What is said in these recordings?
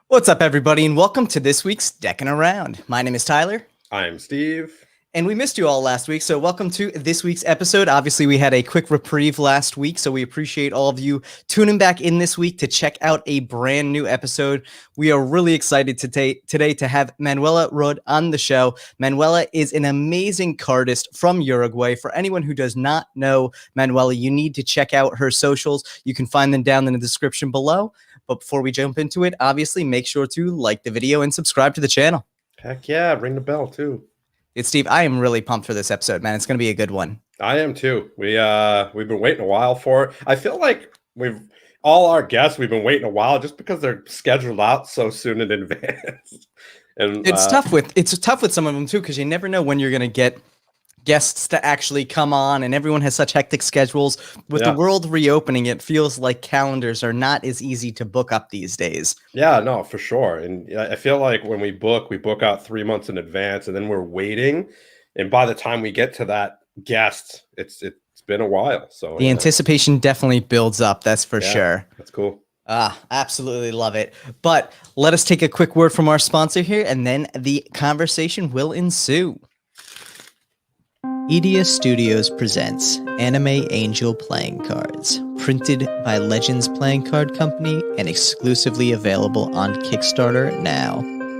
What's up, everybody, and welcome to this week's Deckin Around. My name is Tyler. I'm Steve. And we missed you all last week, so welcome to this week's episode. Obviously, we had a quick reprieve last week, so we appreciate all of you tuning back in this week to check out a brand new episode. We are really excited today to have Manuela Rud on the show. Manuela is an amazing cardist from Uruguay. For anyone who does not know Manuela, you need to check out her socials. You can find them down in the description below. But before we jump into it, obviously, make sure to like the video and subscribe to the channel. Heck yeah, ring the bell too. It's Steve. I am really pumped for this episode, man. It's going to be a good one. I am too. We've been waiting a while for it. I feel like all our guests we've been waiting a while just because they're scheduled out so soon in advance. And it's tough with some of them too, because you never know when you're going to get guests to actually come on, and everyone has such hectic schedules. With the world reopening, it feels like calendars are not as easy to book up these days. Yeah, no, for sure. And I feel like when we book out 3 months in advance, and then we're waiting. And by the time we get to that guest, it's been a while. So the anticipation definitely builds up. That's for sure. That's cool. Absolutely love it. But let us take a quick word from our sponsor here, and then the conversation will ensue. Edia Studios presents Anime Angel Playing Cards, printed by Legends Playing Card Company and exclusively available on Kickstarter now.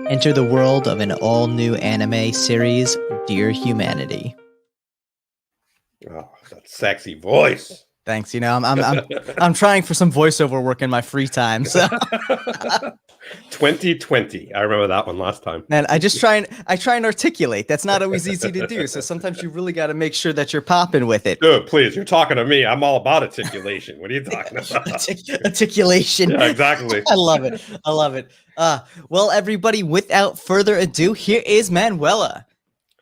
Enter the world of an all-new anime series, Dear Humanity. Oh, that sexy voice. Thanks. You know, I'm trying for some voiceover work in my free time. So 2020. I remember that one last time. And I try and articulate. That's not always easy to do. So sometimes you really got to make sure that you're popping with it. Dude, please, you're talking to me. I'm all about articulation. What are you talking about? Articulation. Yeah, exactly. I love it. I love it. Well, everybody, without further ado, here is Manuela.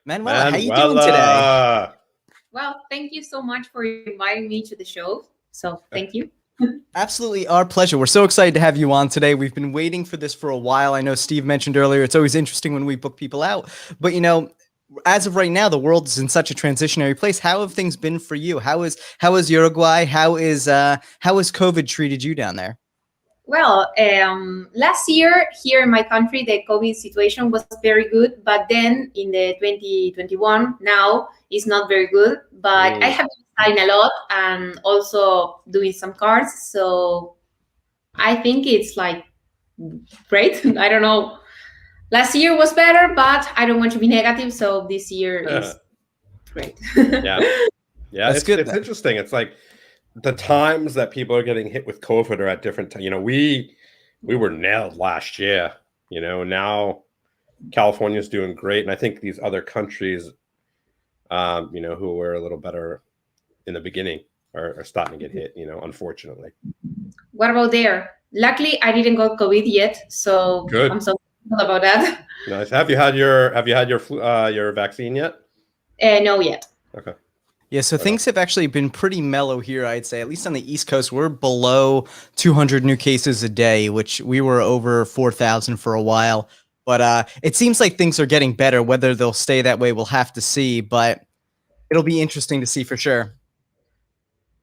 Manuela, how you doing today? Well, thank you so much for inviting me to the show. So thank you. Absolutely our pleasure. We're so excited to have you on today. We've been waiting for this for a while. I know Steve mentioned earlier, it's always interesting when we book people out. But, you know, as of right now, the world is in such a transitionary place. How have things been for you? How is Uruguay? How has COVID treated you down there? Well, last year here in my country, the COVID situation was very good. But then in the 2021, now it's not very good. But I have been studying a lot and also doing some cards. So I think it's like great. I don't know. Last year was better, but I don't want to be negative. So this year is great. Yeah. That's good. It's interesting. It's like the times that people are getting hit with COVID are at different times. You know, we were nailed last year. You know, now California's doing great, and I think these other countries, you know, who were a little better in the beginning are starting to get hit. You know, unfortunately. What about there? Luckily, I didn't got COVID yet, so good. I'm so thankful about that. Nice. Have you had your vaccine yet? No, yet. Okay. Yeah, so things have actually been pretty mellow here, I'd say. At least on the East Coast, we're below 200 new cases a day, which we were over 4,000 for a while. But it seems like things are getting better. Whether they'll stay that way, we'll have to see. But it'll be interesting to see for sure.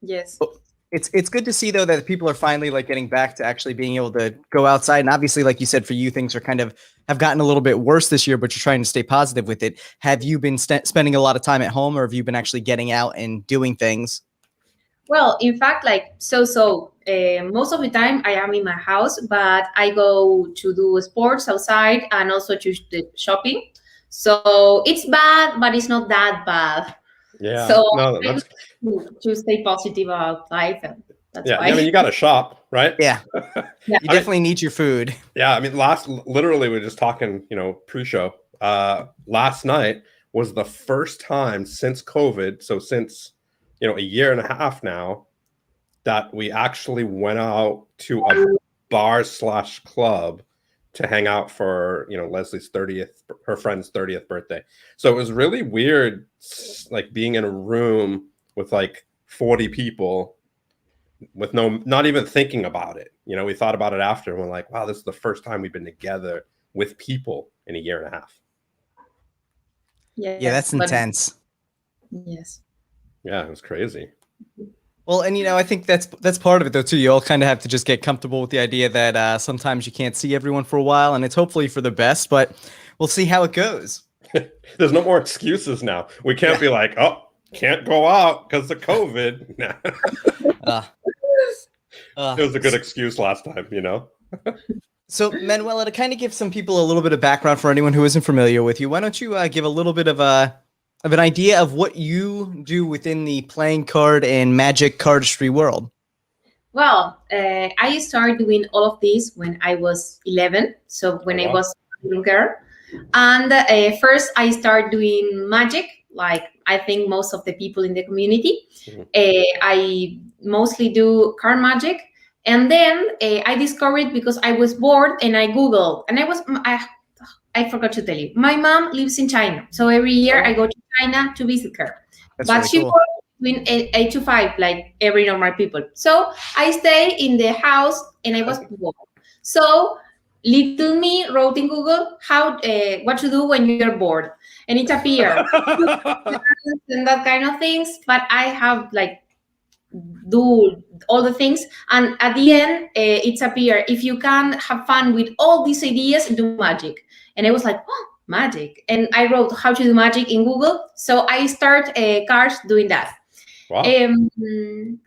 Yes. It's good to see, though, that people are finally like getting back to actually being able to go outside. And obviously, like you said, for you, things are kind of have gotten a little bit worse this year, but you're trying to stay positive with it. Have you been spending a lot of time at home, or have you been actually getting out and doing things? Well, in fact, like most of the time I am in my house, but I go to do sports outside and also to the shopping. So it's bad, but it's not that bad. Yeah. So no, that's to stay positive about life, and that's why. I mean, you got to shop, right? Yeah. You definitely need your food. Yeah, I mean, literally, we were just talking, you know, pre-show. Last night was the first time since COVID, so since, you know, a year and a half now, that we actually went out to a bar/club to hang out for, you know, Leslie's her friend's 30th birthday. So it was really weird, like being in a room with like 40 people with not even thinking about it. You know, we thought about it after and we're like, wow, this is the first time we've been together with people in a year and a half. Yeah, that's intense. Yes. Yeah, it was crazy. Well, and I think that's part of it though too. You all kind of have to just get comfortable with the idea that sometimes you can't see everyone for a while, and it's hopefully for the best. But we'll see how it goes. There's no more excuses now. We can't be like, oh, can't go out because of COVID. It was a good excuse last time, So, Manuela, to kind of give some people a little bit of background for anyone who isn't familiar with you, why don't you give a little bit of an idea of what you do within the playing card and magic cardistry world? Well, I started doing all of this when I was 11, so when I was a little girl. And first, I started doing magic, like I think most of the people in the community. I mostly do card magic. And then I discovered, because I was bored, and I Googled, and I forgot to tell you, my mom lives in China. So every year I go to China to visit her. That's but really she cool. works between 8 to 5, like every normal people. So I stay in the house, and I was bored. So little me wrote in Google what to do when you're bored, and it appeared and that kind of things. But I have do all the things, and at the end it's appear, if you can have fun with all these ideas, do magic. And I was like, oh, magic. And I wrote how to do magic in Google, so I start cards doing that. Wow.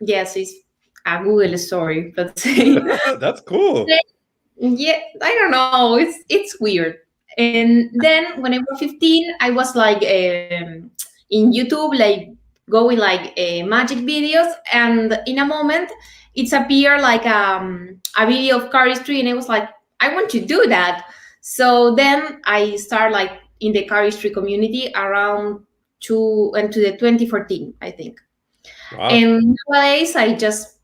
Yes, it's a Google story, let's say. That's cool. Yeah, I don't know, it's weird. And then when I was 15, I was in YouTube, going magic videos, and in a moment it's appeared a video of Cardistry, and I was like, I want to do that. So then I start in the Cardistry community around to the 2014, I think. Wow. And nowadays I just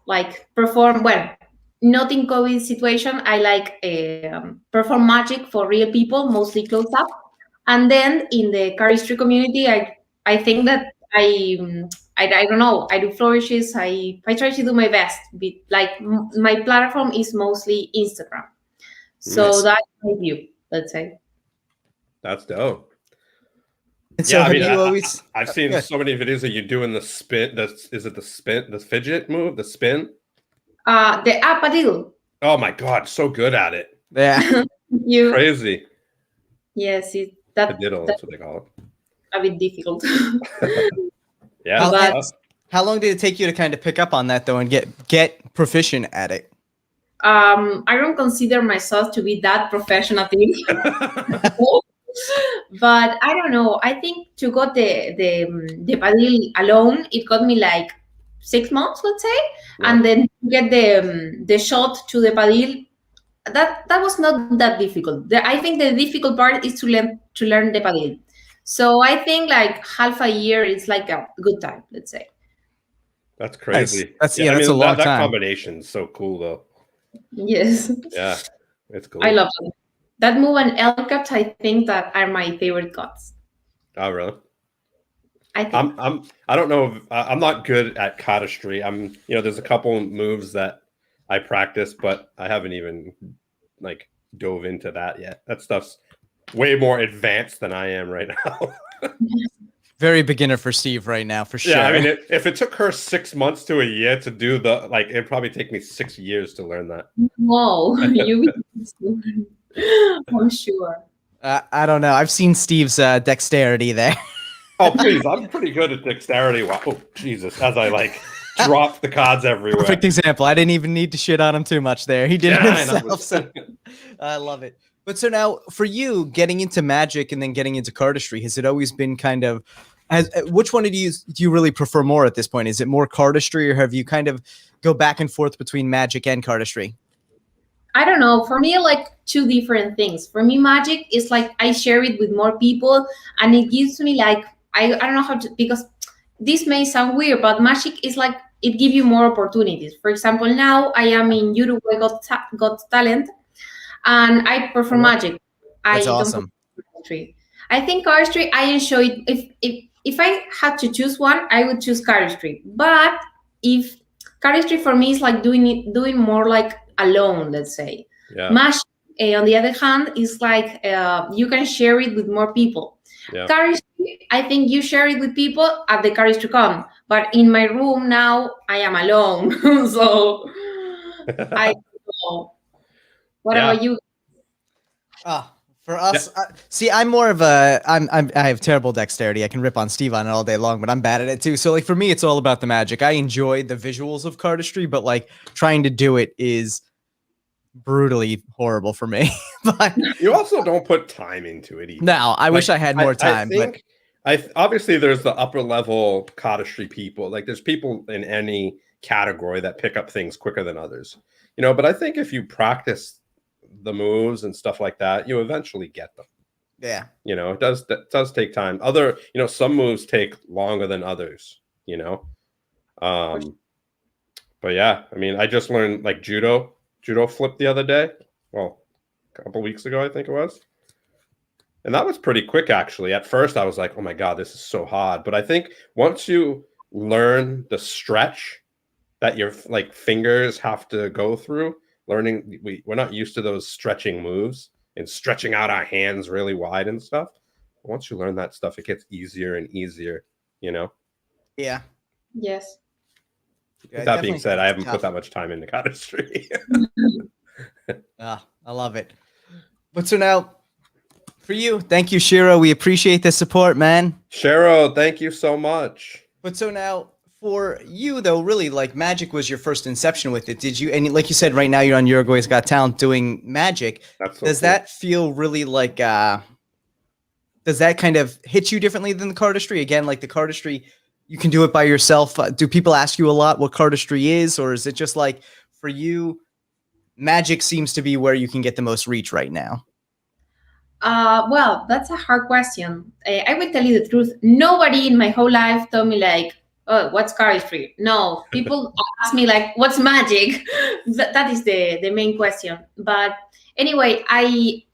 perform, well, not in COVID situation, I perform magic for real people, mostly close up. And then in the Cardistry community, I think that I don't know, I do flourishes. I try to do my best. My platform is mostly Instagram. So Nice. that's my view, let's say. That's dope. And so I've seen so many videos of you doing the spin. Is it the fidget move, the spin? The Padil. Oh my God, so good at it. Yeah. You Crazy. Yes, That's what they call it. A bit difficult. Yeah. How long did it take you to kind of pick up on that though and get proficient at it? I don't consider myself to be that professional thing. But I don't know. I think to got the Padil alone, it got me 6 months, let's say. Yeah. And then to get the shot to the Padil, that was not that difficult. I think the difficult part is to learn the Padil. So I think half a year is a good time, let's say. That's crazy. Nice. That's a long time. That combination is so cool though. Yes. Yeah, it's cool. I love it. That move and L cuts, I think that are my favorite cuts. Oh, really? I think. I don't know. I'm not good at cardistry. There's a couple moves that I practice, but I haven't even dove into that yet. That stuff's way more advanced than I am right now. Very beginner for Steve right now, for sure. Yeah, I mean, if it took her 6 months to a year to do it'd probably take me 6 years to learn that. Whoa, I'm sure. I don't know. I've seen Steve's dexterity there. Oh, please. I'm pretty good at dexterity. Wow. Oh, Jesus. As I drop the cards everywhere. Perfect example. I didn't even need to shit on him too much there. He did it himself. So I love it. But so now for you, getting into magic and then getting into cardistry, has it always been kind of, which one do you really prefer more at this point? Is it more cardistry, or have you kind of go back and forth between magic and cardistry? I don't know. For me, two different things. For me, magic is I share it with more people, and it gives me I don't know how to, because this may sound weird, but magic is it gives you more opportunities. For example, now I am in Uruguay Got Talent, and I perform magic. That's awesome. I think cardistry, I enjoy it. If I had to choose one, I would choose cardistry. But cardistry for me is doing more alone, let's say. Yeah. Magic, on the other hand, is like you can share it with more people. Yeah. Cardistry, I think you share it with people at the Cardistry.com, but in my room now I am alone, so I don't know. What Yeah. about you? For us, see, I'm more of a I have terrible dexterity. I can rip on Steve on it all day long, but I'm bad at it too. So like for me, it's all about the magic. I enjoy the visuals of cardistry, but like trying to do it is brutally horrible for me. But You also don't put time into it either. no, I wish I had more time. Obviously there's the upper level cardistry people. Like there's people in any category that pick up things quicker than others. You know, but I think if you practice the moves and stuff like that, you eventually get them. Yeah. You know, it does take time. Other, you know, some moves take longer than others, you know. But yeah, I mean, I just learned like judo flip the other day. Well, a couple weeks ago, I think it was. And that was pretty quick, actually. At first, I was like, oh my God, this is so hard. But I think once you learn the stretch that your like fingers have to go through, learning, we're not used to those stretching moves and stretching out our hands really wide and stuff. Once you learn that stuff, it gets easier and easier, you know? Yeah. Yes. With that being said, I haven't put that much time into cardistry. I love it. But so now, for you, thank you, Shiro. We appreciate the support, man. Shiro, thank you so much. But so now, for you though, really, like magic was your first inception with it. Did you? And like you said, right now you're on Uruguay's Got Talent doing magic. Does that feel really like? Does that kind of hit you differently than the cardistry? Again, like the cardistry, you can do it by yourself. Do people ask you a lot what cardistry is, or is it just like for you, magic seems to be where you can get the most reach right now? Well, that's a hard question. I will tell you the truth. Nobody in my whole life told me like, oh, what's cardistry? No, people ask me like, what's magic? That is the main question. But anyway,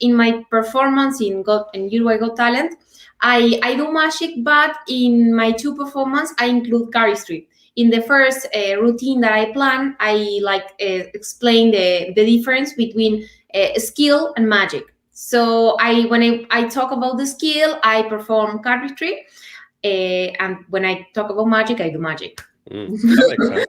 in my performance in Uruguay Got Talent, I do magic, but in my two performances, I include cardistry. In the first routine that I plan, I explain the difference between skill and magic. So when I talk about the skill, I perform cardistry, and when I talk about magic, I do magic. That makes sense.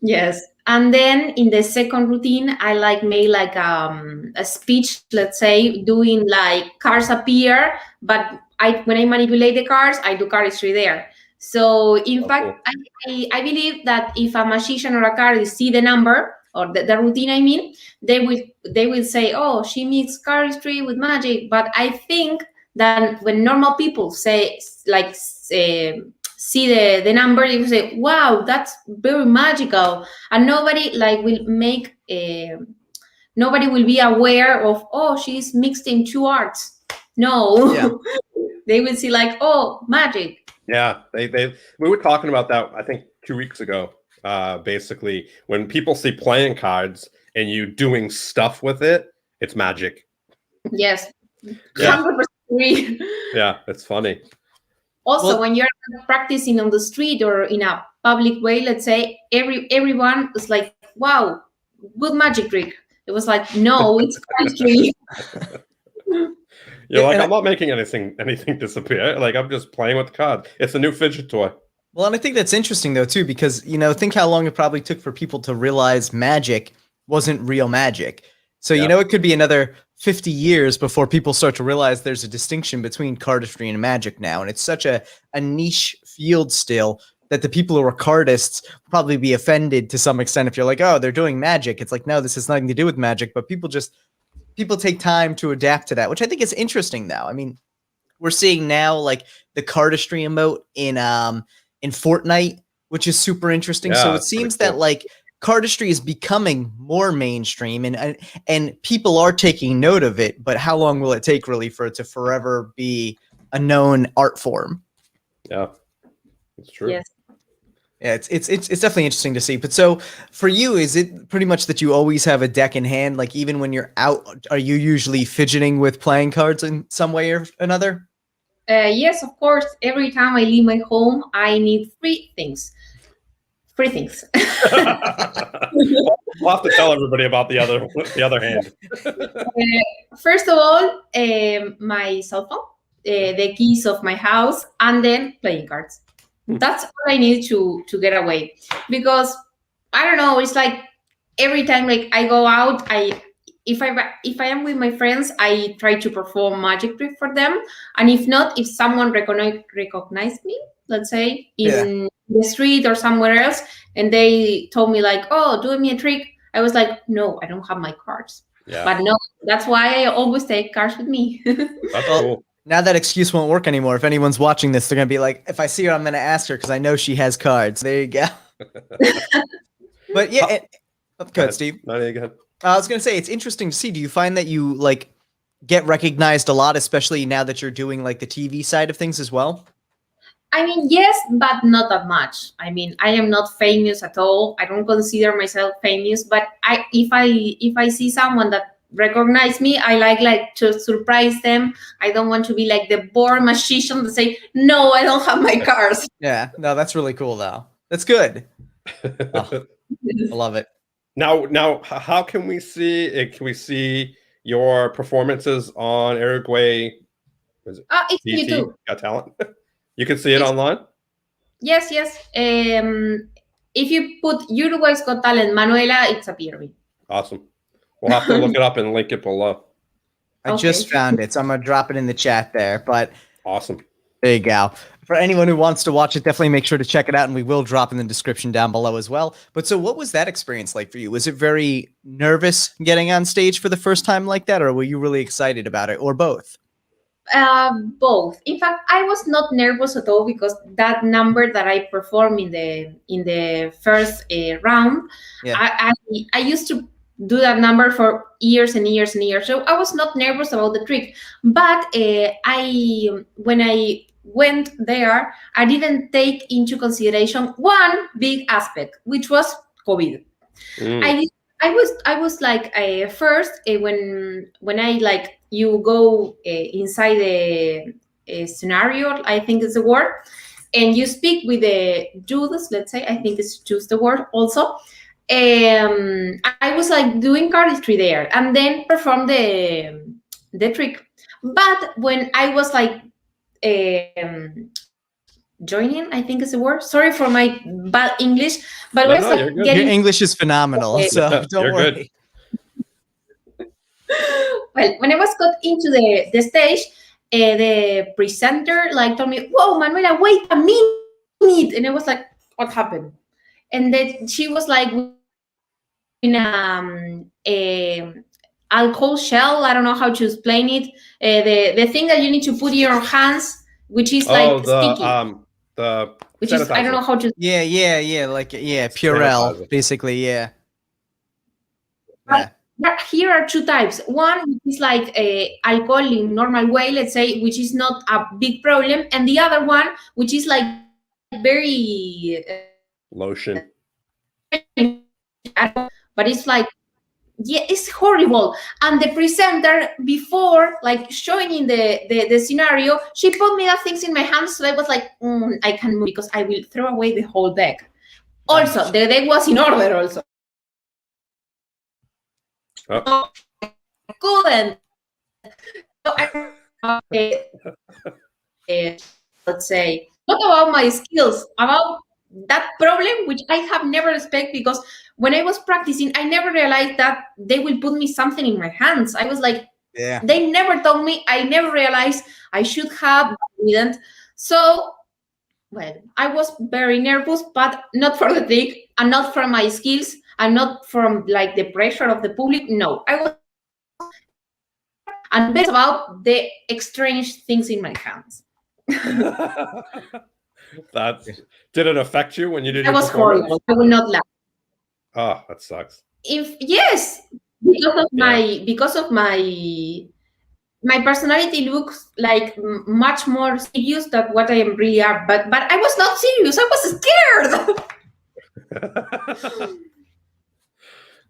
Yes, and then in the second routine, I made like a speech, let's say, doing like cards appear, but when I manipulate the cards, I do cardistry there. So in fact, cool. I believe that if a magician or a cardist see the number or the routine, I mean, they will say, oh, she mixed cardistry with magic. But I think that when normal people see the number, you say, wow, that's very magical, and nobody nobody will be aware of, oh, she's mixed in two arts. No, yeah. They will see like, oh, magic. Yeah, we were talking about that, I think 2 weeks ago. Basically, when people see playing cards and you doing stuff with it, it's magic. Yes, 100% agree. Yeah, it's funny. Also, when you're practicing on the street or in a public way, let's say, everyone is like, wow, good magic trick. It was like, no, it's cardistry. You're like, I'm not making anything disappear. Like, I'm just playing with the card. It's a new fidget toy. Well, and I think that's interesting, though, too, because, you know, think how long it probably took for people to realize magic wasn't real magic. So, you know, it could be another 50 years before people start to realize there's a distinction between cardistry and magic now. And it's such a niche field still that the people who are cardists will probably be offended to some extent if you're like, oh, they're doing magic. It's like, no, this has nothing to do with magic. But people take time to adapt to that, which I think is interesting now. I mean, we're seeing now like the cardistry emote in Fortnite, which is super interesting. So it seems that like cardistry is becoming more mainstream and people are taking note of it, but how long will it take really for it to forever be a known art form? Yeah, it's true. Yes. Yeah, it's definitely interesting to see. But so for you, is it pretty much that you always have a deck in hand? Like even when you're out, are you usually fidgeting with playing cards in some way or another? Yes, of course. Every time I leave my home, I need three things. We'll have to tell everybody about the other hand. First of all, my cell phone, the keys of my house, and then playing cards. That's all I need to get away, because I don't know. It's like every time like I go out, if I am with my friends, I try to perform magic trick for them, and if not, if someone recognize me, let's say in the street or somewhere else, and they told me like, "Oh, do me a trick," I was like, "No, I don't have my cards." Yeah. But no, that's why I always take cards with me. That's cool. Now that excuse won't work anymore. If anyone's watching this, they're gonna be like, if I see her, I'm gonna ask her because I know she has cards. There you go. But yeah, go ahead, Steve. No, go ahead. I was gonna say it's interesting to see. Do you find that you like get recognized a lot, especially now that you're doing like the TV side of things as well? I mean, yes, but not that much. I mean, I am not famous at all. I don't consider myself famous, but if I see someone that recognize me, I like to surprise them. I don't want to be like the bored magician that say, "No, I don't have my cards." Yeah, no, that's really cool though. That's good. Oh, I love it. Now, how can we see it? Can we see your performances on Uruguay? Is it It's PT? YouTube. Got Talent? You can see it online? Yes. If you put Uruguay's Got Talent Manuela, it's appearing. Awesome. We'll have to look it up and link it below. I just found it, so I'm gonna drop it in the chat there. But awesome. There you go. For anyone who wants to watch it, definitely make sure to check it out, and we will drop in the description down below as well. But so what was that experience like for you? Was it very nervous getting on stage for the first time like that, or were you really excited about it, or both? Both. In fact, I was not nervous at all, because that number that I performed in the first round, I used to do that number for years and years and years. So I was not nervous about the trick. But when I went there, I didn't take into consideration one big aspect, which was COVID. I was like first when I like you go inside the scenario, I think is the word, and you speak with the Judas, let's say, I think it's just the word also. I was like doing cardistry there, and then perform the trick. But when I was like joining, I think is the word. Sorry for my bad English, but No, was like your English is phenomenal, so don't worry. Well, when I was got into the stage, the presenter like told me, "Whoa, Manuela, wait a minute," and I was like, "What happened?" And then she was like, in a alcohol shell. I don't know how to explain it. The thing that you need to put in your hands, which is like sticky. The which is I don't know how to. Yeah, like Purell, basically, yeah. Here are two types. One is like alcohol in normal way, let's say, which is not a big problem, and the other one, which is like very lotion. But it's like, yeah, it's horrible. And the presenter, before like showing in the scenario, she put me that things in my hands, so I was like, I can move because I will throw away the whole deck. Also, the deck was in order also. Oh. Couldn't. So let's say, not about my skills, about that problem, which I have never expected, because when I was practicing, I never realized that they will put me something in my hands. I was like, they never told me. I never realized I should have, didn't. So, well, I was very nervous, but not for the trick, and not from my skills, and not from like the pressure of the public. No, I was, and it's about the strange things in my hands. Did it affect you when you did? That was horrible. I will not laugh. Oh, that sucks. Yes, because of my personality looks like much more serious than what I am really are. But I was not serious. I was scared.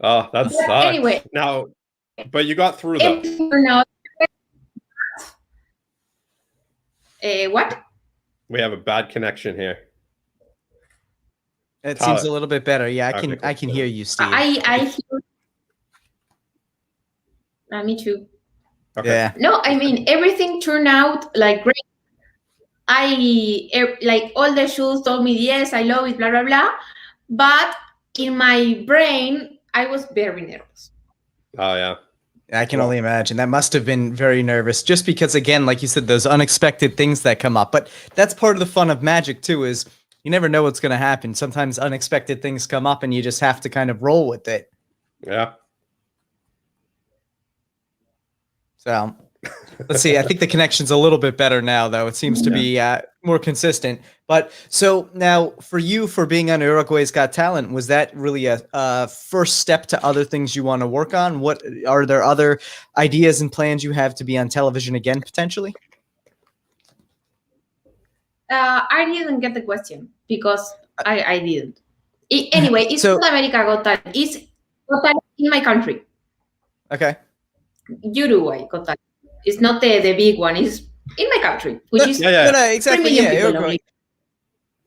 Oh, that sucks. Anyway, now, but you got through though. What? We have a bad connection here. It seems a little bit better. Yeah, Okay, I can hear you, Steve. I hear. Me too. Okay. Yeah. No, I mean everything turned out like great. Like all the shoes told me yes, I love it, blah blah blah. But in my brain, I was very nervous. Oh yeah. I can only imagine. That must have been very nervous, just because, again, like you said, those unexpected things that come up. But that's part of the fun of magic too, is you never know what's going to happen. Sometimes unexpected things come up and you just have to kind of roll with it. Yeah. So let's see. I think the connection's a little bit better now, though. It seems to be more consistent. But so now for you, for being on Uruguay's Got Talent, was that really a first step to other things you want to work on? What are there other ideas and plans you have to be on television again, potentially? I didn't get the question because I didn't. Anyway, it's So- not America Got Talent. It's Got Talent in my country, Okay. Uruguay Got Talent. It's not the big one. It's in my country, which is Yeah. No, 3 exactly. million Yeah, people Uruguay. only.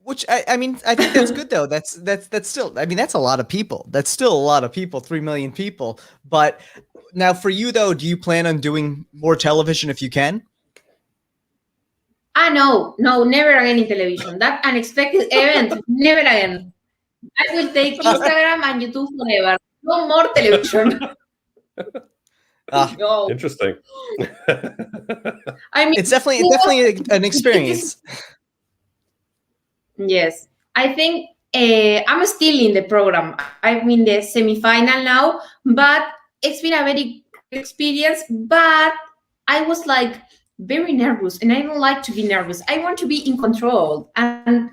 Which I mean, I think that's good though. That's still. I mean, that's a lot of people. That's still a lot of people. 3 million people. But now, for you though, do you plan on doing more television if you can? No, never again in television. That unexpected event, never again. I will take Instagram and YouTube forever. No more television. No. Interesting. I mean, It's definitely an experience. Yes, I think I'm still in the program. I'm in the semifinal now, but it's been a very good experience. But I was like very nervous, and I don't like to be nervous. I want to be in control, and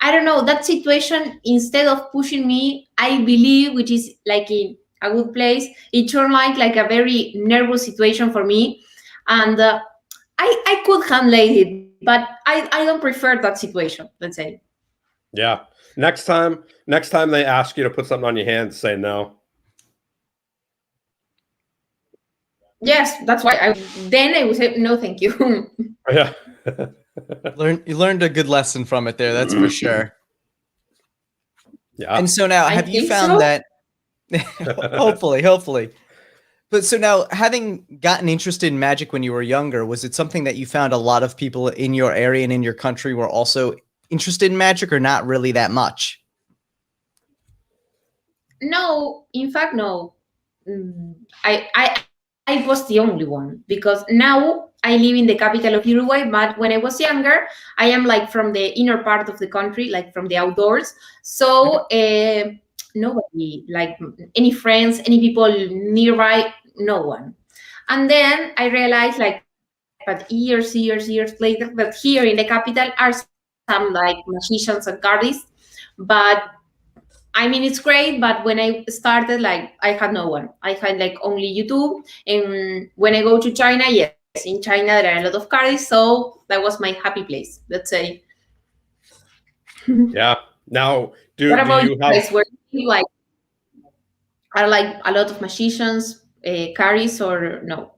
I don't know that situation. Instead of pushing me, I believe, which is like in a good place, it turned like a very nervous situation for me, and I could handle it, but I don't prefer that situation. Let's say. Yeah. Next time they ask you to put something on your hands, say no. Yes, that's why I would say no, thank you. Yeah. You learned a good lesson from it there. That's for sure. Yeah. And so now, I have you think found so. that? Hopefully. But so now, having gotten interested in magic when you were younger, was it something that you found a lot of people in your area and in your country were also interested in magic, or not really that much? No, in fact, no. I was the only one because now I live in the capital of Uruguay. But when I was younger, I am like from the inner part of the country, like from the outdoors. So nobody, like any friends, any people nearby, no one. And then I realized, like, but years later, that here in the capital are some like magicians and cardists, but I mean, it's great, but when I started, like, I had no one. I had like only YouTube. And when I go to China, yes, in China there are a lot of cardists, so that was my happy place. Let's say. Yeah. Now, do What you about have? you guys? Where you like are like a lot of magicians, carries, or no?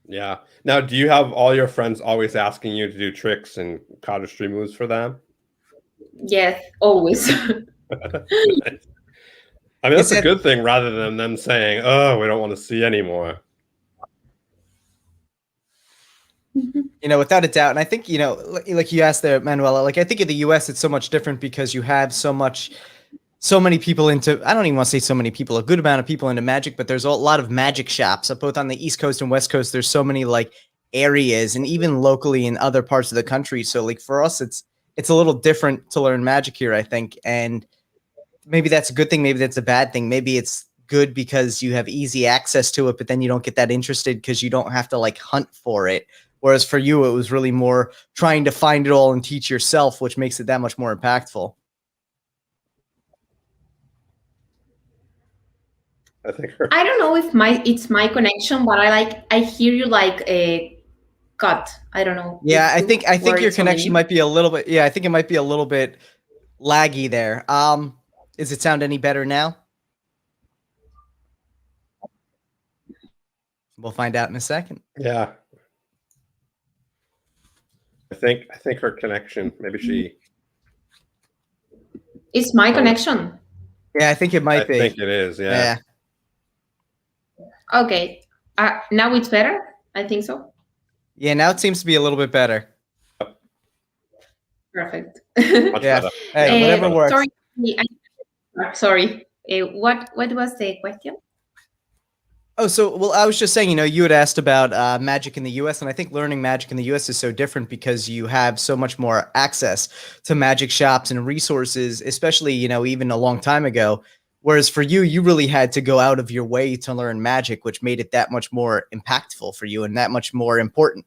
Yeah. Now, do you have all your friends always asking you to do tricks and cardistry moves for them? Yes, always. I mean, that's Is a that- good thing rather than them saying, "Oh, we don't want to see anymore." Without a doubt. And I think, like you asked there, Manuela, like I think in the US, it's so much different because you have so many people into, I don't even want to say so many people, a good amount of people into magic, but there's a lot of magic shops both on the East Coast and West Coast. There's so many like areas, and even locally in other parts of the country. So like for us, it's a little different to learn magic here, I think. And maybe that's a good thing. Maybe that's a bad thing. Maybe it's good because you have easy access to it, but then you don't get that interested because you don't have to like hunt for it. Whereas for you, it was really more trying to find it all and teach yourself, which makes it that much more impactful. I think. I don't know if it's my connection, but I hear you like a cut. I don't know. Yeah, I think your words connection only. might be a little bit. Yeah, I think it might be a little bit laggy there. Does it sound any better now? We'll find out in a second. Yeah. I think her connection. Maybe she. It's my connection. Yeah, I think it might be. I think it is. Yeah. Okay. Now it's better. I think so. Yeah, now it seems to be a little bit better. Perfect. Much Yeah. better. Hey, whatever works. Sorry. What was the question? Oh, so, well, I was just saying, you had asked about magic in the US, and I think learning magic in the US is so different because you have so much more access to magic shops and resources, especially, even a long time ago. Whereas for you, you really had to go out of your way to learn magic, which made it that much more impactful for you and that much more important.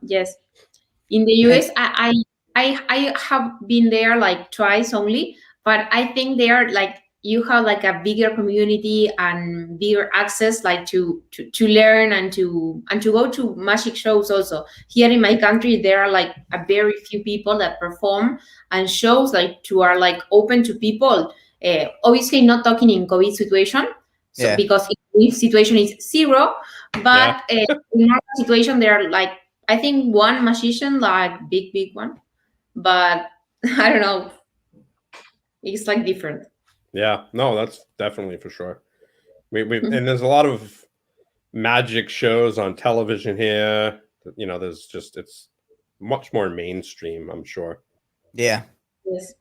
Yes. In the US, I have been there like twice only, but I think they are like you have like a bigger community and bigger access like to learn and to go to magic shows also. Here in my country, there are like a very few people that perform and shows like to are like open to people. Obviously, not talking in COVID situation, so Yeah. because in situation is zero, but in normal situation there are like I think one magician, like big one, but I don't know. It's like different. Yeah, no, that's definitely for sure. And there's a lot of magic shows on television here. There's just it's much more mainstream, I'm sure. Yeah. Yes.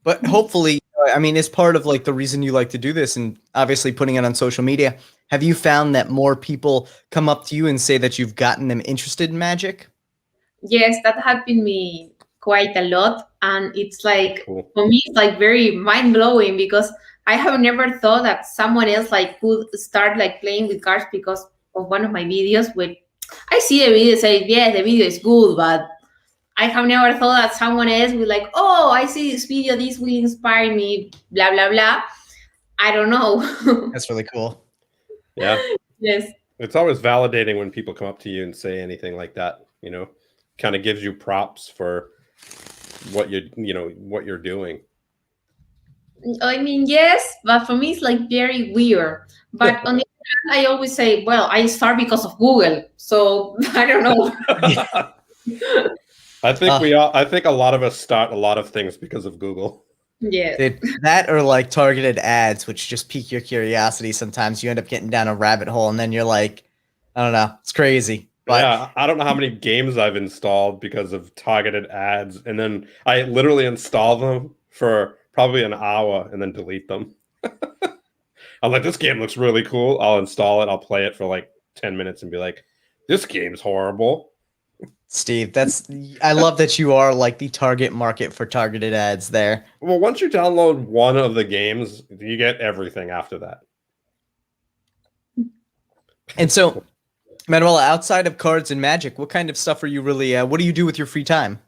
But hopefully, I mean, it's part of like the reason you like to do this and obviously putting it on social media. Have you found that more people come up to you and say that you've gotten them interested in magic? Yes, that happened me quite a lot. And it's like, Cool. for me, it's like very mind blowing because I have never thought that someone else like could start like playing with cards because of one of my videos. With I see the video, say, yeah, the video is good, but I have never thought that someone else would like, oh, I see this video, this will inspire me, blah, blah, blah. I don't know. That's really cool. Yeah. Yes. It's always validating when people come up to you and say anything like that, kind of gives you props for what what you're doing. I mean, yes, but for me, it's like very weird. But on the other hand, I always say, well, I start because of Google. So I don't know. I think a lot of us start a lot of things because of Google. Yeah. That or like targeted ads, which just pique your curiosity. Sometimes you end up getting down a rabbit hole and then you're like, I don't know, it's crazy. But yeah, I don't know how many games I've installed because of targeted ads. And then I literally install them for probably an hour and then delete them. I'm like, this game looks really cool. I'll install it. I'll play it for like 10 minutes and be like, this game's horrible. Steve, I love that you are like the target market for targeted ads there. Well, once you download one of the games, you get everything after that. And so, Manuela, outside of cards and magic, what kind of stuff are you really, what do you do with your free time?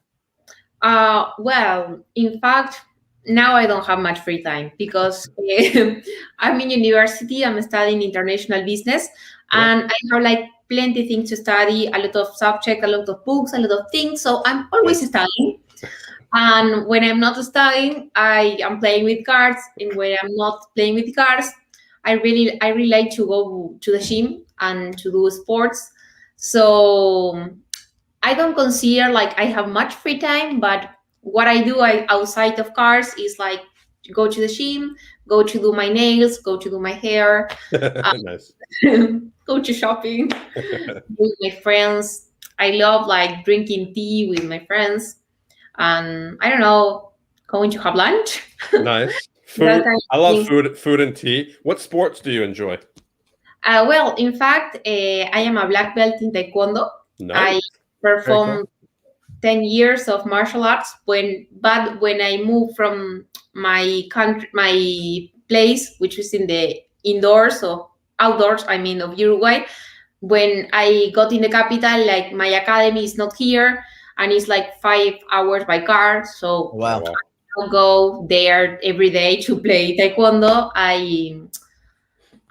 Well, in fact, now I don't have much free time because I'm in university. I'm studying international business, and I have like plenty things to study, a lot of subjects, a lot of books, a lot of things. So I'm always studying. And when I'm not studying, I am playing with cards. And when I'm not playing with cards, I really like to go to the gym and to do sports. So I don't consider like I have much free time, but what I do outside of cards is like go to the gym, go to do my nails, go to do my hair, Nice. go to shopping with my friends. I love like drinking tea with my friends, and I don't know, going to have lunch. Nice. Food. I love food and tea. What sports do you enjoy? Well, in fact, I am a black belt in Taekwondo. Nice. I performed 10 years of martial arts but when I moved from my country, my place, which was in the outdoors, of Uruguay, when I got in the capital, like my academy is not here and it's like 5 hours by car. So wow. I go there every day to play Taekwondo. I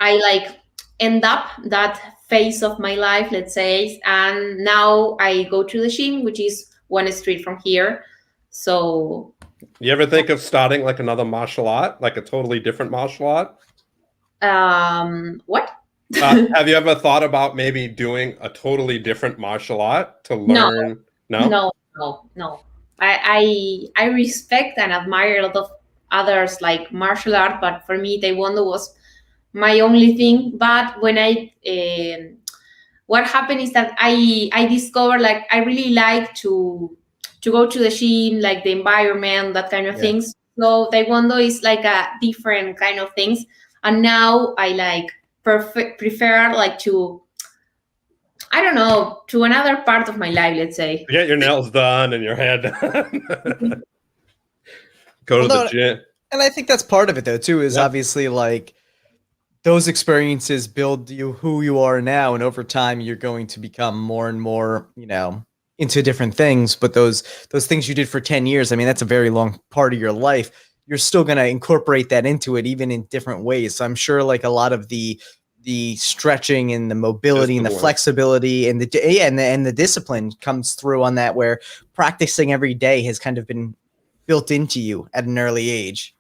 like end up that phase of my life, let's say, and now I go to the gym, which is one street from here. So you ever think of starting like another martial art, like a totally different martial art? What? Have you ever thought about maybe doing a totally different martial art to learn? No. I respect and admire a lot of others like martial art, but for me taekwondo was my only thing. But when what happened is that I discovered like I really like to go to the gym, like the environment, that kind of Yeah. things. So taekwondo is like a different kind of things, and now I like prefer like to, I don't know, to another part of my life, let's say. Get your nails done and your hair done. Go to the gym. And I think that's part of it though too, is Yeah. obviously like those experiences build you who you are now, and over time you're going to become more and more, into different things. But those things you did for 10 years, I mean, that's a very long part of your life. You're still going to incorporate that into it, even in different ways. So I'm sure like a lot of the stretching and the mobility and the flexibility and the discipline comes through on that, where practicing every day has kind of been built into you at an early age.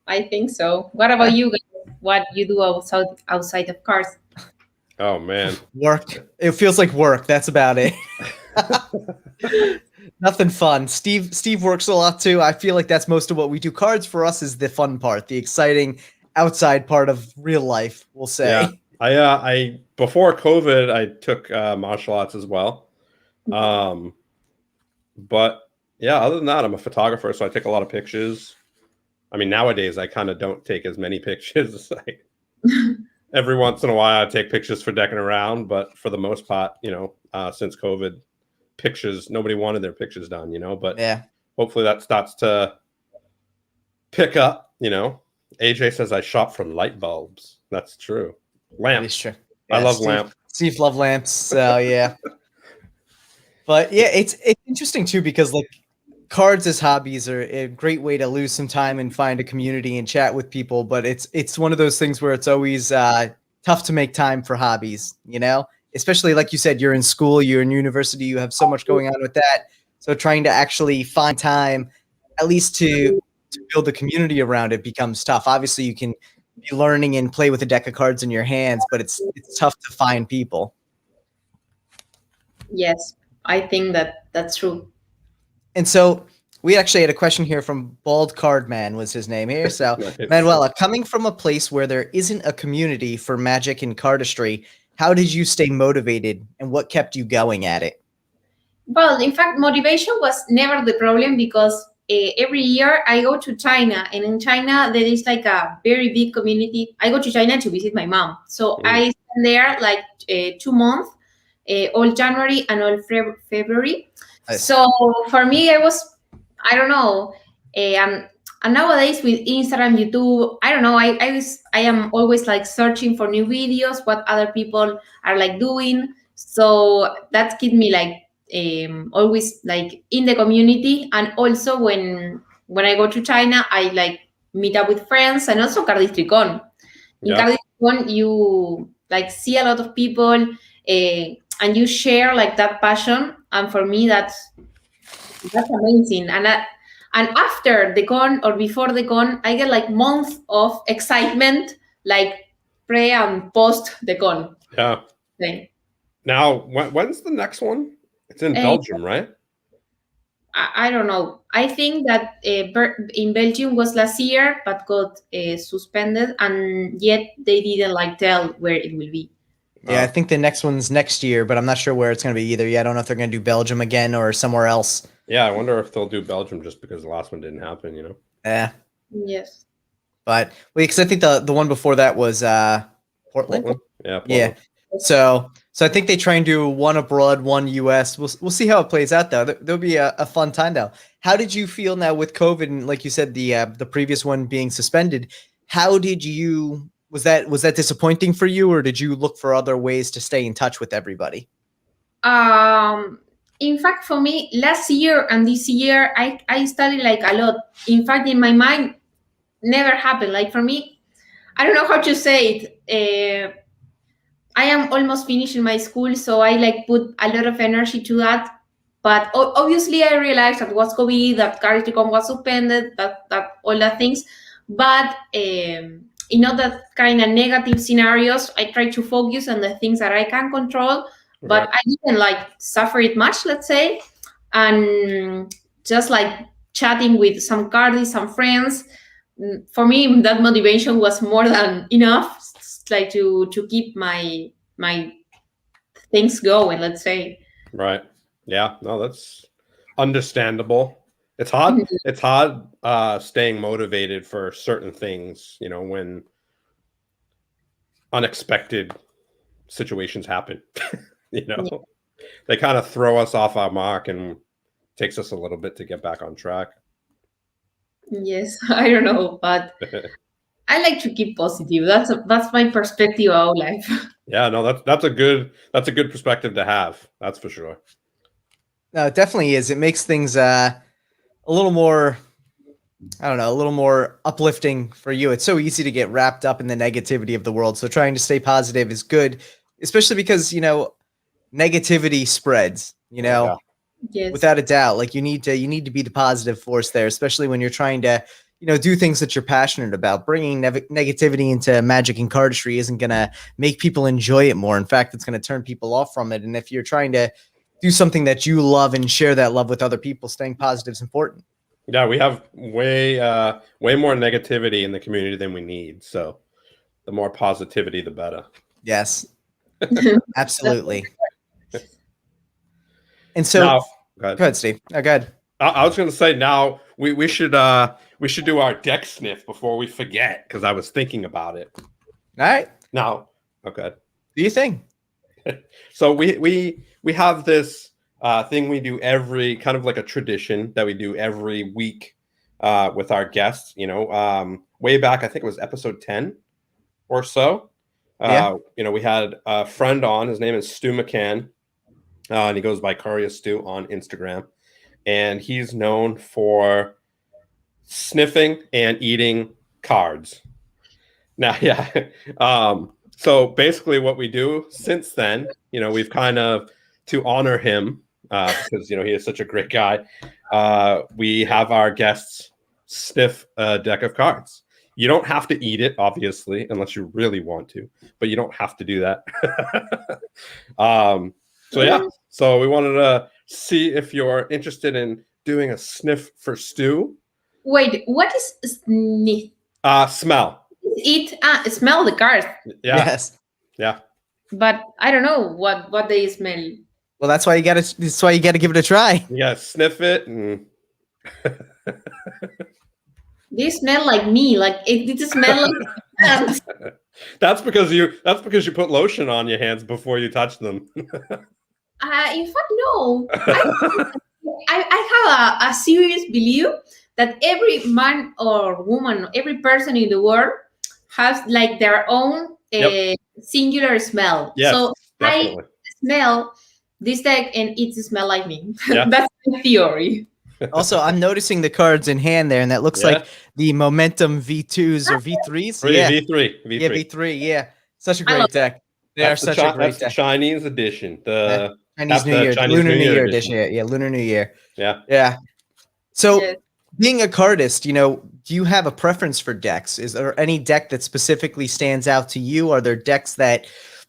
I think so. What about you guys? What you do outside of cars? Oh man, work. It feels like work. That's about it. Nothing fun. Steve works a lot too. I feel like that's most of what we do. Cards for us is the fun part, the exciting outside part of real life, we'll say. Yeah. I before COVID, I took martial arts as well. But yeah, other than that, I'm a photographer, so I take a lot of pictures. I mean, nowadays I kind of don't take as many pictures. Every once in a while, I take pictures for Deckin Around, but for the most part, since COVID, pictures, nobody wanted their pictures done, but yeah, hopefully that starts to pick up. AJ says I shop for light bulbs. That's true. Lamps. That is true. I love lamps. Steve loves lamps. So yeah. But yeah, it's interesting too, because like cards as hobbies are a great way to lose some time and find a community and chat with people. But it's one of those things where it's always tough to make time for hobbies, especially like you said, you're in school, you're in university, you have so much going on with that. So trying to actually find time, at least to build a community around it, becomes tough. Obviously, you can be learning and play with a deck of cards in your hands, but it's tough to find people. Yes, I think that's true. And so we actually had a question here from Bald Card Man was his name here. So Nice. Manuela, coming from a place where there isn't a community for magic and cardistry, how did you stay motivated and what kept you going at it? Well, in fact, motivation was never the problem, because every year I go to China, and in China there is like a very big community. I go to China to visit my mom, so I spend there like 2 months, all January and all February. Nice. So for me, I don't know, and nowadays with Instagram, YouTube, I don't know, I am always like searching for new videos, what other people are like doing. So that keeps me like always like in the community. And also when I go to China, I like meet up with friends, and also Cardistry. In Cardistry, you like see a lot of people, and you share like that passion. And for me, that's amazing. And after the con or before the con, I get like months of excitement, like pre and post the con. Yeah. Okay. Now, when's the next one? It's in Belgium, right? I don't know. I think that in Belgium was last year, but got suspended, and yet they didn't like tell where it will be. Yeah, I think the next one's next year, but I'm not sure where it's going to be either. Yeah, I don't know if they're going to do Belgium again or somewhere else. Yeah, I wonder if they'll do Belgium just because the last one didn't happen, Yeah. Yes. But because I think the one before that was Portland. Yeah. Portland. Yeah. So I think they try and do one abroad, one US. We'll see how it plays out though. There'll be a fun time though. How did you feel now with COVID and like you said the previous one being suspended? How did you was that disappointing for you, or did you look for other ways to stay in touch with everybody? In fact, for me, last year and this year, I studied like a lot. In fact, in my mind, never happened. Like for me, I don't know how to say it. I am almost finishing my school, so I like put a lot of energy to that. But obviously, I realized that was COVID, that Cardistry was suspended, that all that things. But in all that kind of negative scenarios, I try to focus on the things that I can control. But I didn't like suffer it much, let's say. and just like chatting with some cardists, some friends. For me, that motivation was more than enough, like to keep my things going, let's say. Right. Yeah. No, that's understandable. It's hard. It's hard staying motivated for certain things, you know, when unexpected situations happen. You know, they kind of throw us off our mark and takes us a little bit to get back on track. Yes, I don't know, but I like to keep positive. That's my perspective of life. Yeah, no, that's a good perspective to have. That's for sure. No, it definitely is. It makes things a little more, I don't know, a little more uplifting for you. It's so easy to get wrapped up in the negativity of the world. So trying to stay positive is good, especially because, you know, negativity spreads, you know. Yeah. Yes. Without a doubt. Like you need to be the positive force there, especially when you're trying to, you know, do things that you're passionate about. Bringing negativity into magic and cardistry isn't going to make people enjoy it more. In fact, it's going to turn people off from it. And if you're trying to do something that you love and share that love with other people, staying positive is important. Yeah, we have way more negativity in the community than we need. So the more positivity, the better. Yes, absolutely. And so, now, go ahead, Steve. Oh, go ahead. I was going to say now we should do our deck sniff before we forget, because I was thinking about it. All right. Now, okay. Do you think? So we have this thing we do every, kind of like a tradition that we do every week with our guests. You know, way back, I think it was episode 10 or so. Yeah. You know, we had a friend on. His name is Stu McCann. And he goes by Curious Stu on Instagram. And he's known for sniffing and eating cards. Now, yeah. So basically what we do since then, you know, we've kind of, to honor him, because, you know, he is such a great guy, we have our guests sniff a deck of cards. You don't have to eat it, obviously, unless you really want to, but you don't have to do that. So yeah, so we wanted to see if you're interested in doing a sniff for Stu. Wait, what is sniff? Smell. Smell the cards. Yeah. Yes. Yeah. But I don't know what they smell. Well, that's why you got to give it a try. You gotta sniff it and They smell like me. Like it smell like hands. that's because you put lotion on your hands before you touch them. In fact, no. I have a serious belief that every man or woman, every person in the world has like their own singular smell. Yes, so definitely. I smell this deck and it smell like me. Yeah. That's the theory. Also, I'm noticing the cards in hand there, and that looks like the Momentum V2s or V3s. Yeah, V3. Yeah, V3. Yeah, such a great deck. They are such a great That's deck. the Chinese edition. The Chinese New Year, Chinese Lunar New Year edition. Yeah, Lunar New Year. Yeah. Yeah. So, Yes. being a cardist, you know, do you have a preference for decks? Is there any deck that specifically stands out to you? Are there decks that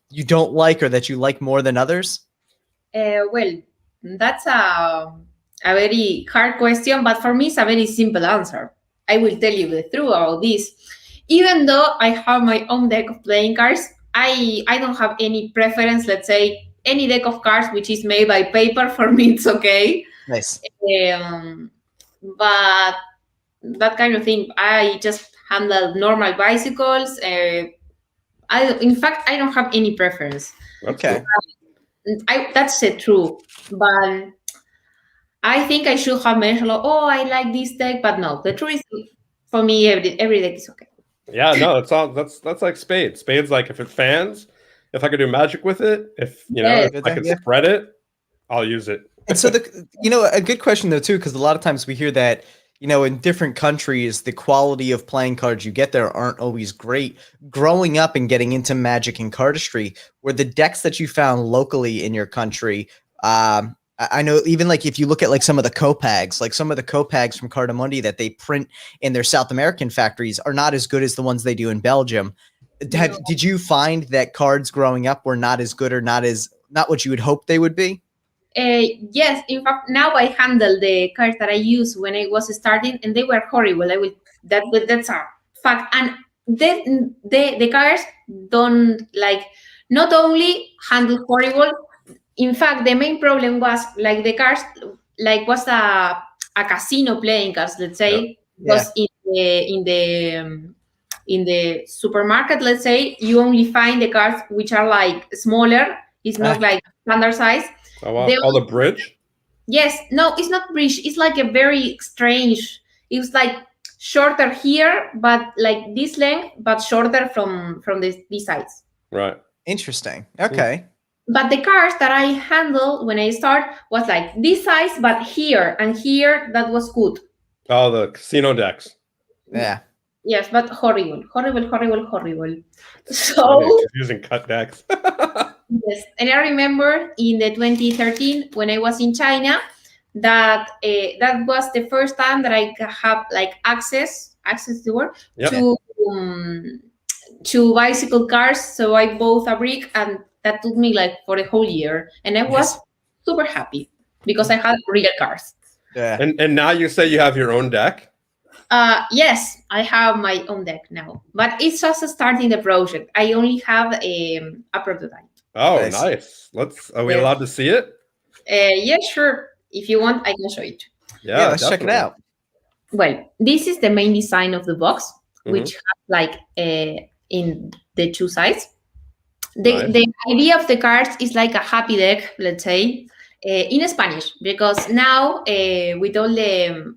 you don't like or that you like more than others? Well, that's a very hard question, but for me, it's a very simple answer. I will tell you the truth about this. Even though I have my own deck of playing cards, I don't have any preference. Let's say any deck of cards which is made by paper, for me, it's okay. Nice. But that kind of thing, I just handle normal bicycles. In fact, I don't have any preference. Okay. That's the truth. But I think I should have mentioned, oh, I like this deck, but no. The truth is, for me, every deck is okay. Yeah, no, that's like spades. Spades, like if it fans, if I could do magic with it, if you know, if I can spread it, I'll use it. And so a good question though too, because a lot of times we hear that, you know, in different countries, the quality of playing cards you get there aren't always great. Growing up and getting into magic and cardistry, were the decks that you found locally in your country, I know even like if you look at like some of the Copags, like some of the Copags from Cardamundi that they print in their South American factories are not as good as the ones they do in Belgium. Did you find that cards growing up were not as good or not what you would hope they would be? Yes, in fact, now I handle the cards that I used when I was starting, and they were horrible. That's a fact. And the cards don't like not only handle horrible. In fact, the main problem was like the cards like was a casino playing cards. Let's say because in the supermarket, let's say you only find the cards which are like smaller. It's not like standard size. Oh wow! The bridge? Yes, no, it's not bridge. It's like a very strange. It's like shorter here, but like this length, but shorter from these sides. Right. Interesting. Okay. But the cards that I handled when I start was like this size, but here and here that was good. Oh, the casino decks. Yeah. Yes, but horrible. So using cut decks. yes, and I remember in the 2013 when I was in China that that was the first time that I have like access the word to bicycle cars. So I bought a brick, and that took me like for the whole year, and I was super happy because I had real cars. Yeah. And now you say you have your own deck? Yes, I have my own deck now, but it's just starting the project. I only have a prototype. Oh, nice. Are we allowed to see it? Yeah, sure. If you want, I can show it. Yeah, let's check it out. Well, this is the main design of the box, which has like in the two sides. The idea of the cards is like a happy deck, let's say, in Spanish, because now with all the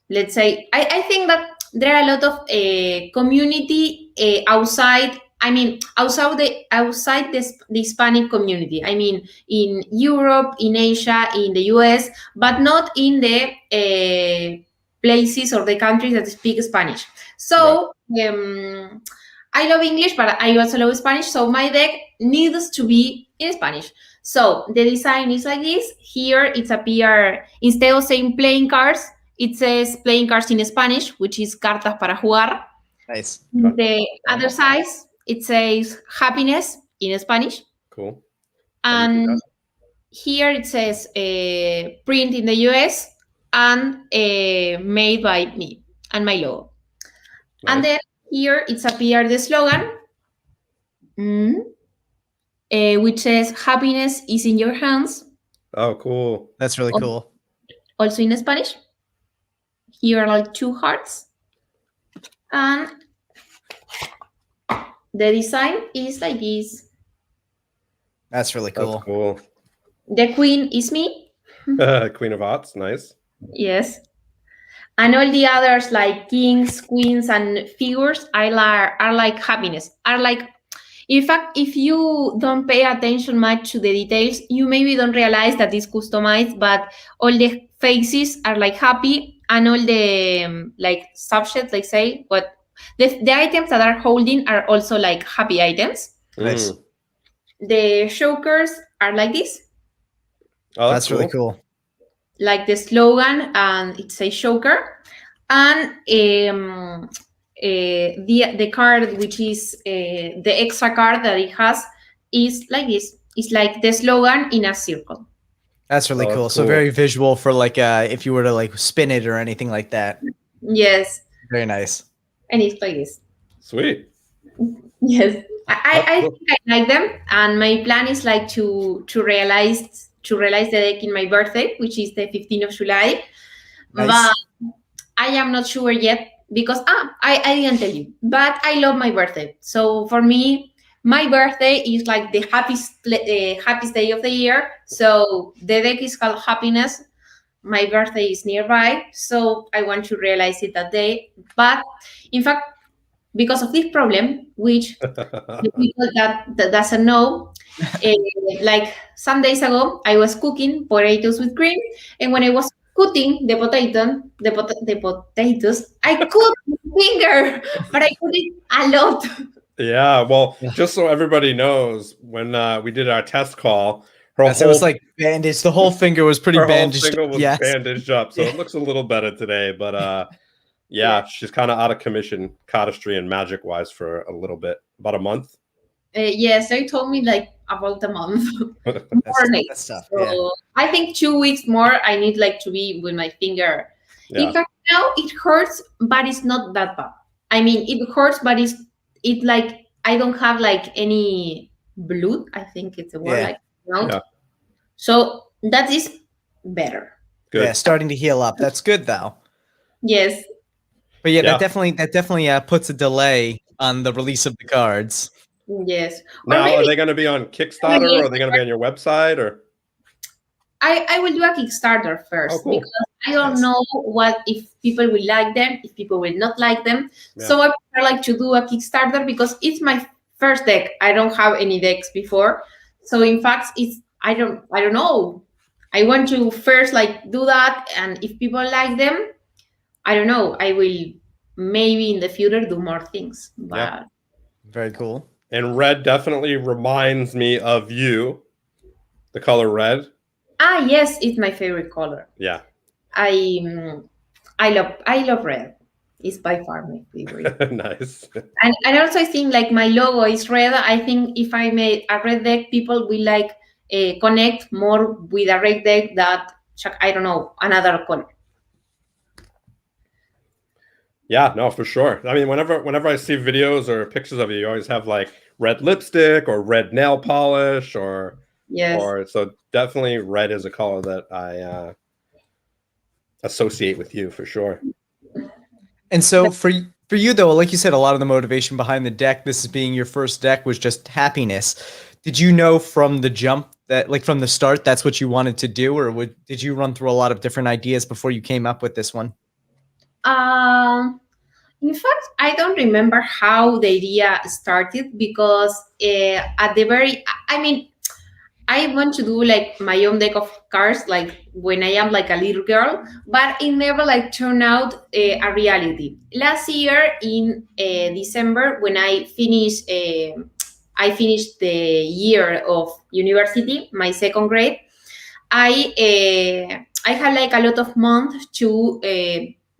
let's say, I think that there are a lot of community outside the Hispanic community. I mean, in Europe, in Asia, in the US, but not in the places or the countries that speak Spanish. So I love English, but I also love Spanish. So my deck needs to be in Spanish. So the design is like this. Here it's appear, instead of saying playing cards, it says playing cards in Spanish, which is cartas para jugar. Nice. The other side, it says happiness in Spanish. Cool. And here it says print in the US and made by me and my logo. Nice. And then here it's appear the slogan, which says happiness is in your hands. Oh, cool. That's really cool. Also in Spanish. Here are like two hearts. And the design is like this. That's really cool. That's cool. The queen is me. Queen of Hearts, nice. Yes. And all the others like kings, queens, and figures are like happiness. Are like, in fact, if you don't pay attention much to the details, you maybe don't realize that it's customized, but all the faces are like happy, and all the like subjects, like say, what the items that are holding are also like happy items. Nice. The chokers are like this. Oh, that's really cool. Like the slogan, and it says choker, and the card, which is the extra card that it has, is like this. It's like the slogan in a circle. That's really cool. So very visual for like if you were to like spin it or anything like that. Yes. Very nice. And it's like this. Sweet. Yes. I think I like them, and my plan is like to realize the deck in my birthday, which is the 15th of July. Nice. But I am not sure yet because I didn't tell you, but I love my birthday. So for me, my birthday is like the happiest day of the year. So the deck is called Happiness. My birthday is nearby, so I want to realize it that day. But in fact, because of this problem, which the people that doesn't know, like some days ago, I was cooking potatoes with cream, and when I was cutting the potatoes, I cut my finger, but I cut it a lot. Yeah, well, just so everybody knows, when we did our test call, it was like bandaged. The whole finger was pretty bandaged. Her whole finger was bandaged up, so it looks a little better today. But yeah, she's kind of out of commission, cardistry and magic wise, for a little bit, about a month. Yes, they told me like about a month. More That's days. tough. So Yeah. I think 2 weeks more. I need like to be with my finger. Yeah. In fact, now it hurts, but it's not that bad. I mean, it hurts, but it like I don't have like any blood. I think it's a word Yeah. like out. Yeah. So that is better. Good. Yeah, starting to heal up. That's good though. Yes. But yeah, Yeah. that definitely puts a delay on the release of the cards. Yes. Or Now, are maybe they going to be on Kickstarter or are they going to be on your website or? I will do a Kickstarter first Oh, cool. because I don't Nice. know what if people will like them, if people will not like them. Yeah. So I prefer like to do a Kickstarter because it's my first deck. I don't have any decks before. So in fact it's I don't know. I want to first like do that, and if people like them, I don't know, I will maybe in the future do more things. But Yeah. Very cool. And red definitely reminds me of you, the color red. yes, it's my favorite color. Yeah. I love red. It's by far my favorite. Nice. And also I think like my logo is red. I think if I made a red deck, people will like connect more with a red deck that I don't know, another color. Yeah, no, for sure. I mean, whenever I see videos or pictures of you, you always have like red lipstick or red nail polish or Yes. so definitely red is a color that I associate with you for sure. And so for you though, like you said, a lot of the motivation behind the deck, this is being your first deck, was just happiness. Did you know from the jump that, like from the start, that's what you wanted to do, or did you run through a lot of different ideas before you came up with this one? In fact, I don't remember how the idea started because at the very, I mean, I want to do like my own deck of cards, like when I am like a little girl, but it never like turned out a reality. Last year in December, when I finished the year of university, my second grade. I had like a lot of months to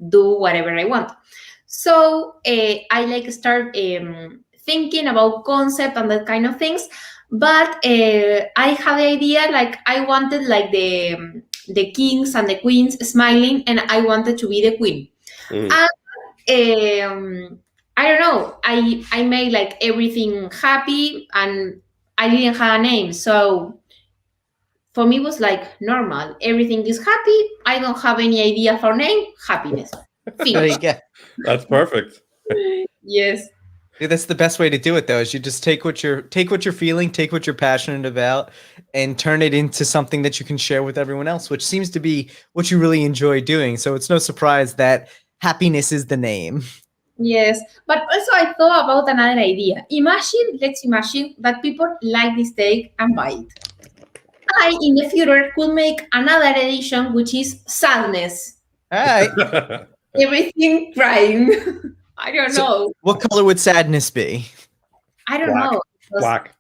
do whatever I want. So I like start thinking about concept and that kind of things. But I had the idea like I wanted like the kings and the queens smiling, and I wanted to be the queen. Mm. And I don't know. I made like everything happy, and I didn't have a name, so for me it was like normal. Everything is happy. I don't have any idea for name. Happiness. There you Finish. go. That's perfect. Yes. Dude, that's the best way to do it though, is you just take what you're feeling, take what you're passionate about, and turn it into something that you can share with everyone else, which seems to be what you really enjoy doing. So it's no surprise that happiness is the name. Yes, but also I thought about another idea. Let's imagine that people like this take and buy it. I, in the future, could make another edition, which is sadness. All right. Everything crying. I don't So- know. What color would sadness be? I don't Black. know. Because Black.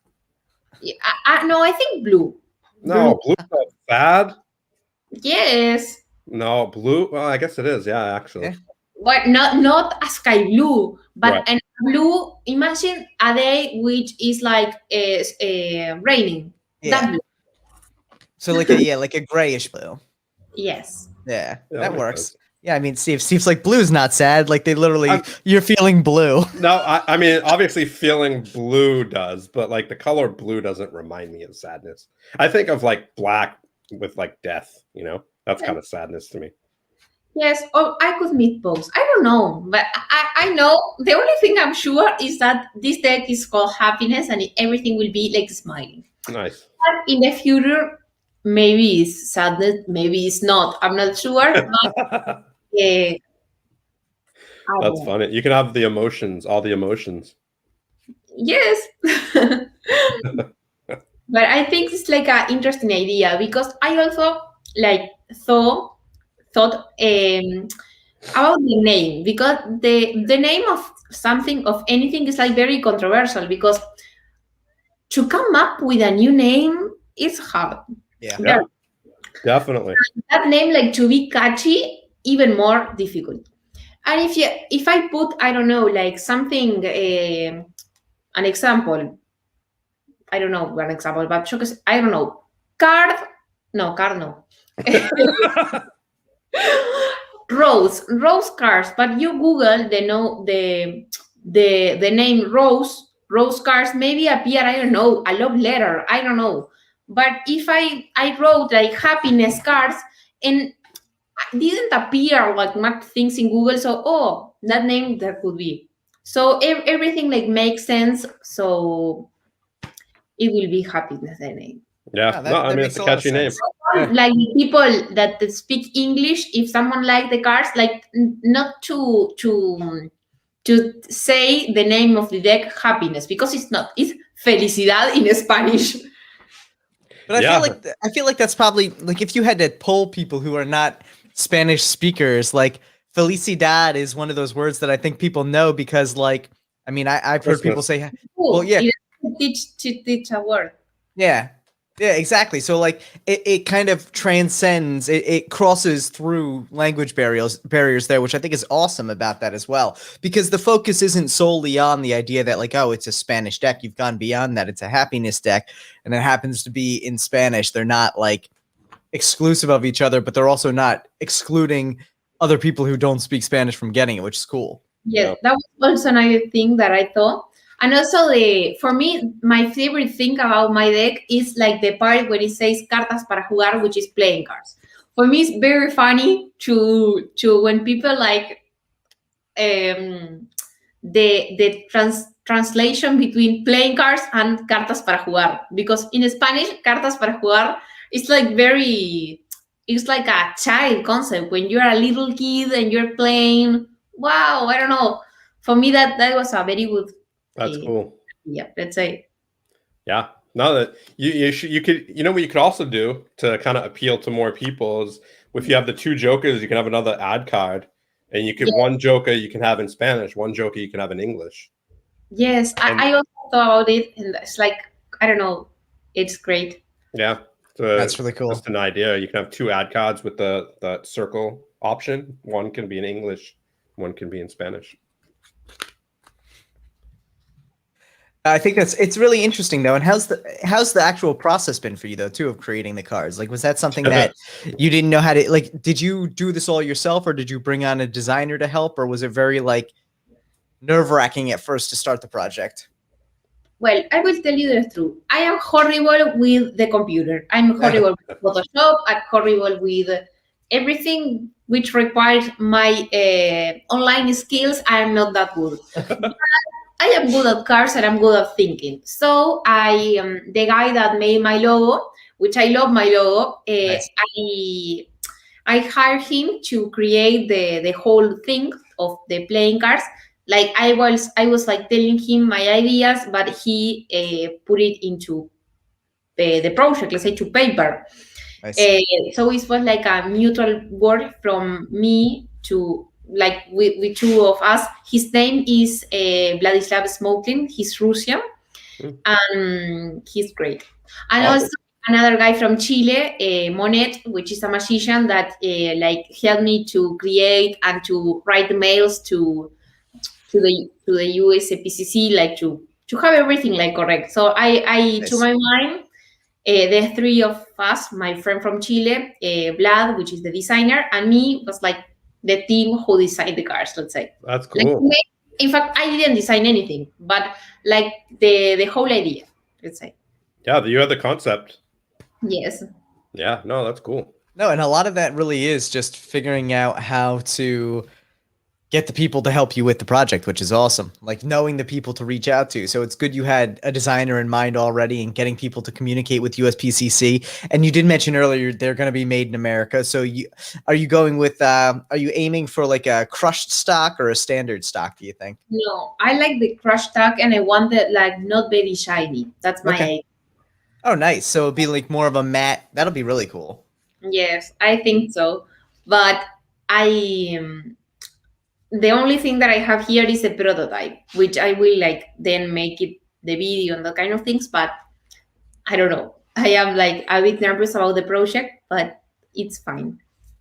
no, I think blue. No, blue's not bad. Yes. No, blue. Well, I guess it is. Yeah, actually. Yeah. But not a sky blue, but Right. an blue. Imagine a day which is like raining. Yeah. That blue. So like a grayish blue. Yes. Yeah, Yeah, that makes works. sense. Yeah, I mean, seems like blue's not sad. Like they literally, I'm- you're feeling blue. No, I mean, obviously feeling blue does, but like the color blue doesn't remind me of sadness. I think of like black with like death, you know? That's kind of sadness to me. Yes, or I could meet both. I don't know, but I know the only thing I'm sure is that this deck is called happiness, and everything will be like smiling. Nice. But in the future, maybe it's sadness, maybe it's not. I'm not sure. But, I That's don't know. funny. You can have the emotions, all the emotions. Yes. But I think it's like an interesting idea because I also like thought about the name, because the name of something, of anything, is like very controversial, because to come up with a new name is hard. Yeah. Yeah, definitely. That name, like, to be catchy, even more difficult. And if I put, I don't know, like something, an example, I don't know one example, but I don't know. Card no. Rose cards, but you Google the name rose cards, maybe appear, I don't know, a love letter, I don't know. But if I wrote like happiness cards and didn't appear like much things in Google, so that name there could be. So everything like makes sense. So it will be happiness the name. Yeah, no, I mean it's a catchy name. Like people that speak English, if someone like the cards, like not to say the name of the deck happiness, because it's not. It's felicidad in Spanish. But I feel like that's probably like if you had to poll people who are not Spanish speakers, like felicidad is one of those words that I think people know because, like, I mean, I've heard people say, well, yeah, teach a word. Yeah, exactly. So like it kind of transcends, it crosses through language barriers there, which I think is awesome about that as well, because the focus isn't solely on the idea that like, oh, it's a Spanish deck. You've gone beyond that. It's a happiness deck, and it happens to be in Spanish. They're not like exclusive of each other, but they're also not excluding other people who don't speak Spanish from getting it, which is cool. Yes, that was also another thing that I thought. And also, for me, my favorite thing about my deck is like the part where it says cartas para jugar, which is playing cards. For me, it's very funny to when people like the translation between playing cards and cartas para jugar, because in Spanish, cartas para jugar is like it's like a child concept when you're a little kid and you're playing. Wow, I don't know. For me, that was a very good. That's cool. Yeah, let's say. Yeah, no, that you could, you know what you could also do to kind of appeal to more people is if you have the two jokers, you can have another ad card, and you could one joker you can have in Spanish, one joker you can have in English. Yes, I also thought about it, and it's like, I don't know, it's great. Yeah, that's really cool. Just an idea. You can have two ad cards with the circle option. One can be in English, one can be in Spanish. I think it's really interesting though. And how's the actual process been for you though too of creating the cards? Like, was that something that you didn't know how to, like, did you do this all yourself, or did you bring on a designer to help, or was it very like nerve-wracking at first to start the project? Well, I will tell you the truth. I am horrible with the computer. I'm horrible with Photoshop. I'm horrible with everything which requires my online skills. I am not that good. I am good at cards and I'm good at thinking. So the guy that made my logo, which I love my logo, nice. I hired him to create the whole thing of the playing cards. Like I was like telling him my ideas, but he put it into the project, let's say, to paper. Nice. So it was like a mutual work from me to, like, with two of us. His name is Vladislav Smoklin. He's Russian, and he's great. And also another guy from Chile, Monet, which is a magician that like helped me to create and to write the mails to the USPCC, like to have everything like correct. So I nice. To my mind, the three of us, my friend from Chile, Vlad, which is the designer, and me was like the team who designed the cards, let's say. That's cool. Like, in fact, I didn't design anything, but like the whole idea, let's say. Yeah, you had the concept. Yes. Yeah, no, that's cool. No, and a lot of that really is just figuring out how to get the people to help you with the project, which is awesome. Like knowing the people to reach out to. So it's good you had a designer in mind already and getting people to communicate with USPCC. And you did mention earlier they're going to be made in America. So are you going with, are you aiming for like a crushed stock or a standard stock, do you think? No, I like the crushed stock and I want it like not very shiny. That's my aim. Oh, nice. So it'll be like more of a matte. That'll be really cool. Yes, I think so. But the only thing that I have here is a prototype, which I will like then make it the video and that kind of things. But I don't know. I am like a bit nervous about the project, but it's fine.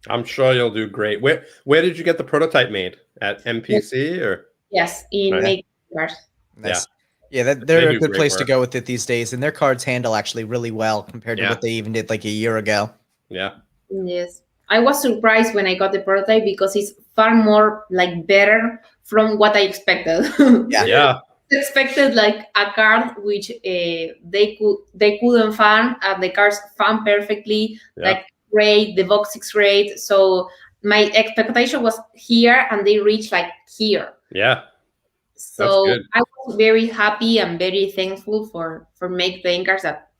I'm sure you'll do great. Where did you get the prototype made? At MPC or? Yes, in Make Cars. Nice. Yeah, They they're a do good great place to work. go with it these days, and their cards handle actually really well compared to Yeah. what they even did like a year ago. Yeah. Yes. I was surprised when I got the prototype because it's far more like better from what I expected. Yeah. Yeah. Expected like a card which they couldn't find, and the cards found perfectly, Yeah. like great, the box is great. So my expectation was here and they reached like here. Yeah. That's So good. I was very happy and very thankful for make playing cards that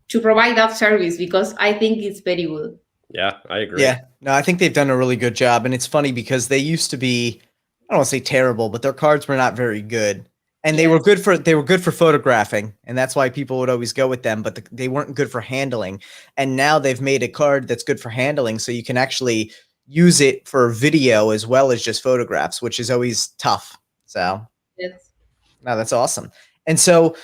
to provide that service, because I think it's very good. Yeah, I agree. Yeah, no, I think they've done a really good job, and it's funny because they used to be, I don't want to say terrible, but their cards were not very good, and they were Yes. good for photographing, and that's why people would always go with them. But they weren't good for handling, and now they've made a card that's good for handling, so you can actually use it for video as well as just photographs, which is always tough. So, Yes. no, that's awesome. And so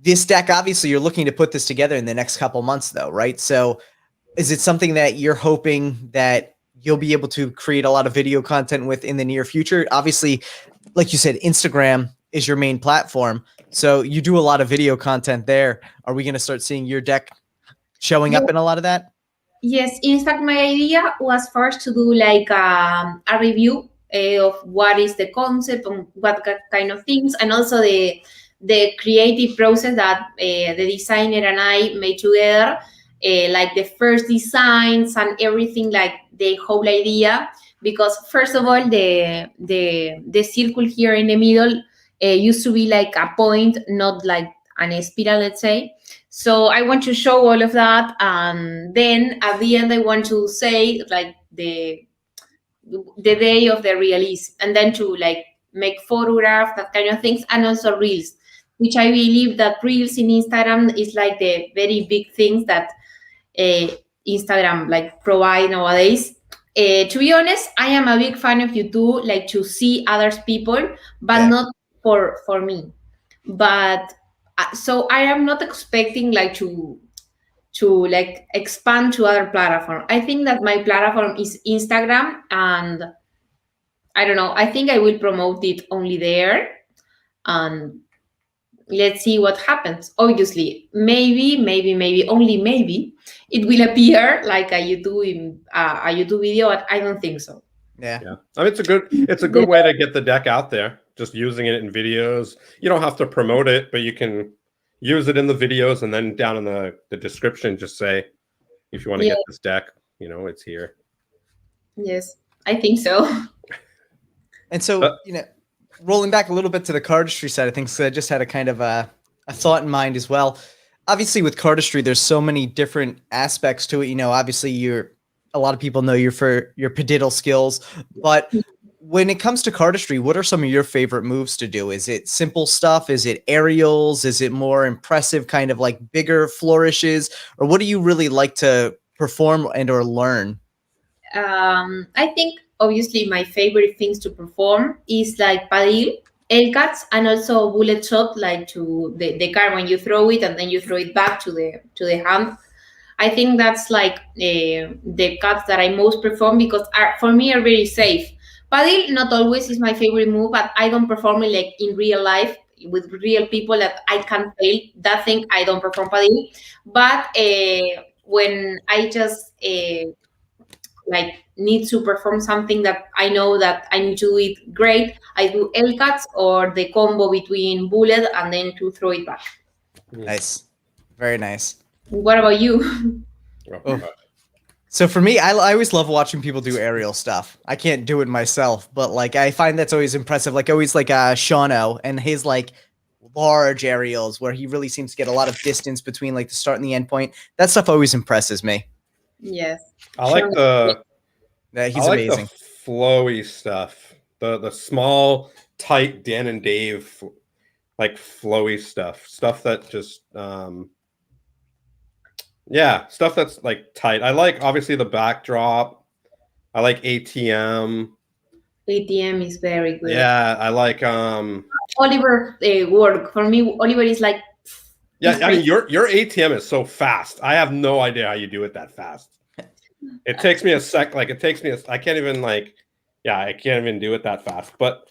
this deck, obviously, you're looking to put this together in the next couple months, though, right? So is it something that you're hoping that you'll be able to create a lot of video content with in the near future? Obviously, like you said, Instagram is your main platform. So you do a lot of video content there. Are we going to start seeing your deck showing up in a lot of that? Yes, in fact, my idea was first to do like a review of what is the concept and what kind of things, and also the creative process that the designer and I made together, like the first designs and everything, like the whole idea. Because first of all, the circle here in the middle used to be like a point, not like an spiral, let's say. So I want to show all of that, and then at the end I want to say like the day of the release, and then to like make photographs, that kind of things, and also reels, which I believe that reels in Instagram is like the very big things that Instagram like provide nowadays. To be honest, I am a big fan of YouTube, like to see others people, but Yeah. not for me. But so I am not expecting like to like expand to other platform. I think that my platform is Instagram, and I don't know. I think I will promote it only there, and let's see what happens. Obviously, maybe, only maybe, it will appear like a YouTube video, but I don't think so. Yeah. Yeah. I mean, it's a good way to get the deck out there. Just using it in videos. You don't have to promote it, but you can use it in the videos, and then down in the description, just say, if you want to Yeah. get this deck, it's here. Yes, I think so. And so, rolling back a little bit to the cardistry side of things, so I just had a kind of a thought in mind as well. Obviously, with cardistry, there's so many different aspects to it. Obviously, a lot of people know you for your padiddle skills, but when it comes to cardistry, what are some of your favorite moves to do? Is it simple stuff? Is it aerials? Is it more impressive, kind of like bigger flourishes? Or what do you really like to perform and or learn? I think obviously my favorite things to perform is like paddle, L cuts, and also bullet shot, like to the card when you throw it and then you throw it back to the hand. I think that's like the cuts that I most perform, because for me are very safe. Paddle not always is my favorite move, but I don't perform it like in real life with real people that I can fail. That thing I don't perform paddle, but when I just like need to perform something that I know that I need to do it great, I do L cuts or the combo between bullet and then to throw it back. Nice. Very nice. What about you? Oh. So for me, I always love watching people do aerial stuff. I can't do it myself, but like I find that's always impressive. Like always like Shauno and his like large aerials where he really seems to get a lot of distance between like the start and the end point. That stuff always impresses me. Yes. I like he's amazing. The flowy stuff. The small, tight Dan and Dave like flowy stuff that just stuff that's like tight. I like obviously the backdrop. I like ATM. ATM is very good. Yeah, I like Oliver work. For me, Oliver is like I mean your ATM is so fast. I have no idea how you do it that fast. It takes me a sec. Like it takes me I can't even I can't even do it that fast. But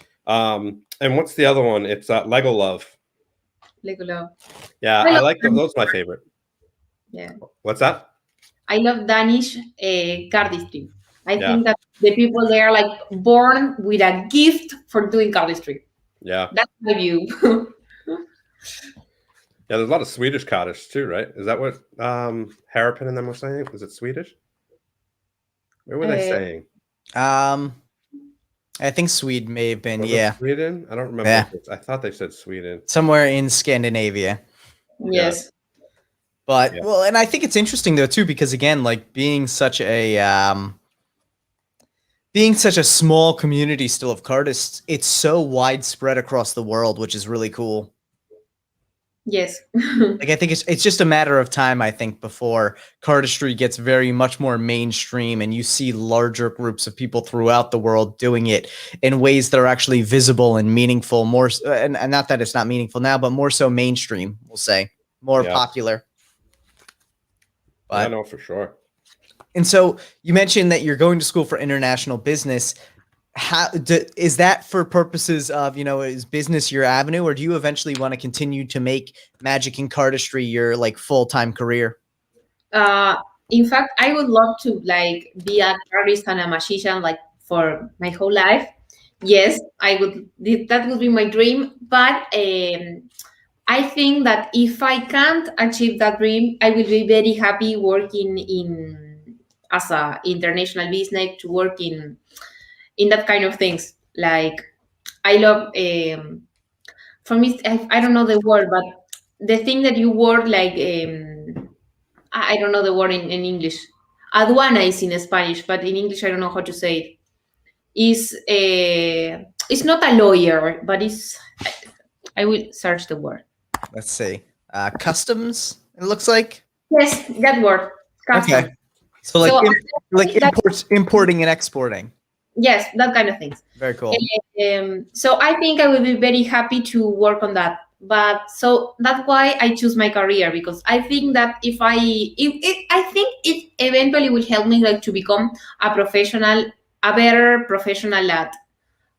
And what's the other one? It's Lego Love. Lego Love. Yeah, I like those. Those are my favorite. Yeah. What's that? I love Danish cardistry. I Yeah. think that the people there are like born with a gift for doing cardistry. Yeah. That's my view. Yeah, there's a lot of Swedish cottage too, right? Is that what Harrapin and them were saying? Was it Swedish? What were they saying? I think Sweden may have been, Was yeah. it Sweden? I don't remember. Yeah. I thought they said Sweden. Somewhere in Scandinavia. Yes. But well, and I think it's interesting though too, because again, like being such a small community still of cardists, it's so widespread across the world, which is really cool. Yes. Like I think it's just a matter of time, I think, before cardistry gets very much more mainstream and you see larger groups of people throughout the world doing it in ways that are actually visible and meaningful, more and not that it's not meaningful now, but more so mainstream, we'll say, more popular. But, I know for sure. And so you mentioned that you're going to school for international business. How is that for purposes of, you know, is business your avenue, or do you eventually want to continue to make magic and cardistry your like full-time career? In fact, I would love to like be a cardist and a magician like for my whole life. Yes, I would. That would be my dream. But I think that if I can't achieve that dream, I will be very happy working in as a international business to work in that kind of things. Like I love for me, I don't know the word, but the thing that you work like I don't know the word in English. Aduana is in Spanish, but in English I don't know how to say it. Is it's not a lawyer, but it's I will search the word. Let's see. Customs, it looks like. Yes, that word. Custom. Okay. So like importing and exporting. Yes, that kind of things. Very cool. So I think I will be very happy to work on that. But so that's why I choose my career, because I think that I think it eventually will help me like to become a better professional at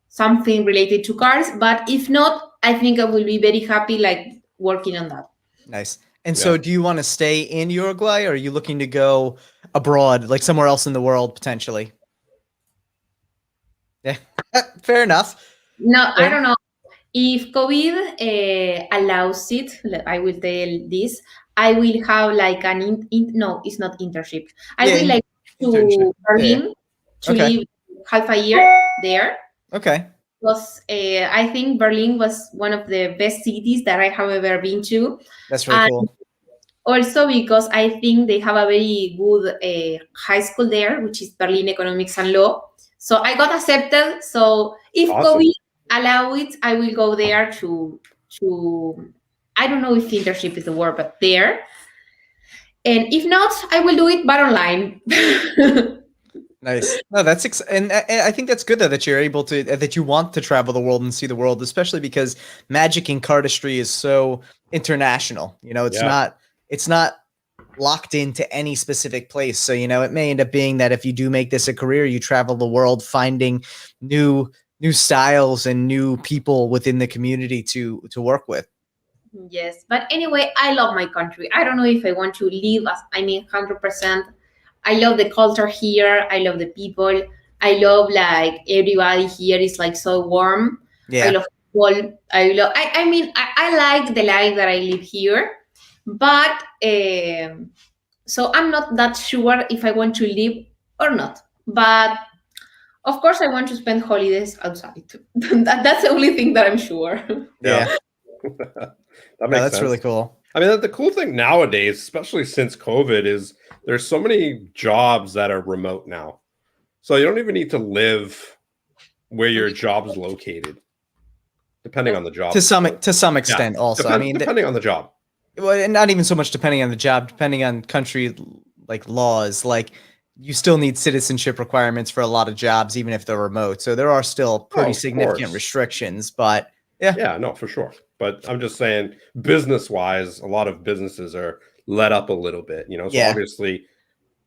something related to cars. But if not, I think I will be very happy like working on that. Nice. And so do you want to stay in Uruguay, or are you looking to go abroad, like somewhere else in the world potentially? Yeah, fair enough. No, I don't know. If COVID allows it, I will tell this. I will have like no, it's not internship. I will like to Berlin to live half a year there. Okay. Because I think Berlin was one of the best cities that I have ever been to. That's really cool. Also because I think they have a very good high school there, which is Berlin Economics and Law. So I got accepted. So if COVID allow it, I will go there to I don't know if internship is the word, but there. And if not, I will do it, but online. Nice. No, and I think that's good though, that you're able to, that you want to travel the world and see the world, especially because magic and cardistry is so international. You know, it's not locked into any specific place. So, you know, it may end up being that if you do make this a career, you travel the world finding new styles and new people within the community to work with. Yes, but anyway, I love my country. I don't know if I want to live 100%. I love the culture here. I love the people. I love like everybody here is like so warm. Yeah. I love people. I mean, I like the life that I live here, but so I'm not that sure if I want to live or not. But of course, I want to spend holidays outside. That's the only thing that I'm sure. Yeah. That makes that's sense. really cool. I mean, the cool thing nowadays, especially since COVID, is there's so many jobs that are remote now. So you don't even need to live where your job's located, depending on the job. To some extent, also. I mean, depending on the job. Well, and not even so much depending on the job, depending on country like laws. Like you still need citizenship requirements for a lot of jobs, even if they're remote. So there are still pretty significant restrictions. But yeah, no, for sure. But I'm just saying, business-wise, a lot of businesses are let up a little bit, you know. So obviously,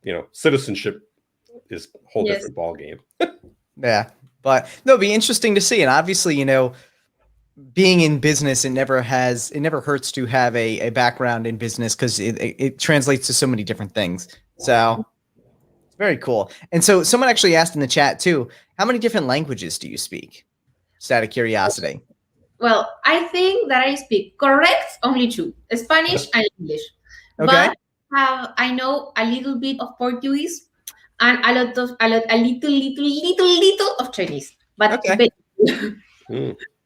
you know, citizenship is a whole different ballgame. Yeah. But no, it'd be interesting to see. And obviously, being in business, it never hurts to have a background in business because it translates to so many different things. So it's very cool. And so someone actually asked in the chat too, how many different languages do you speak? Just out of curiosity. Well, I think that I speak correct only 2, Spanish and English. Okay. But I know a little bit of Portuguese and a little of Chinese. But okay.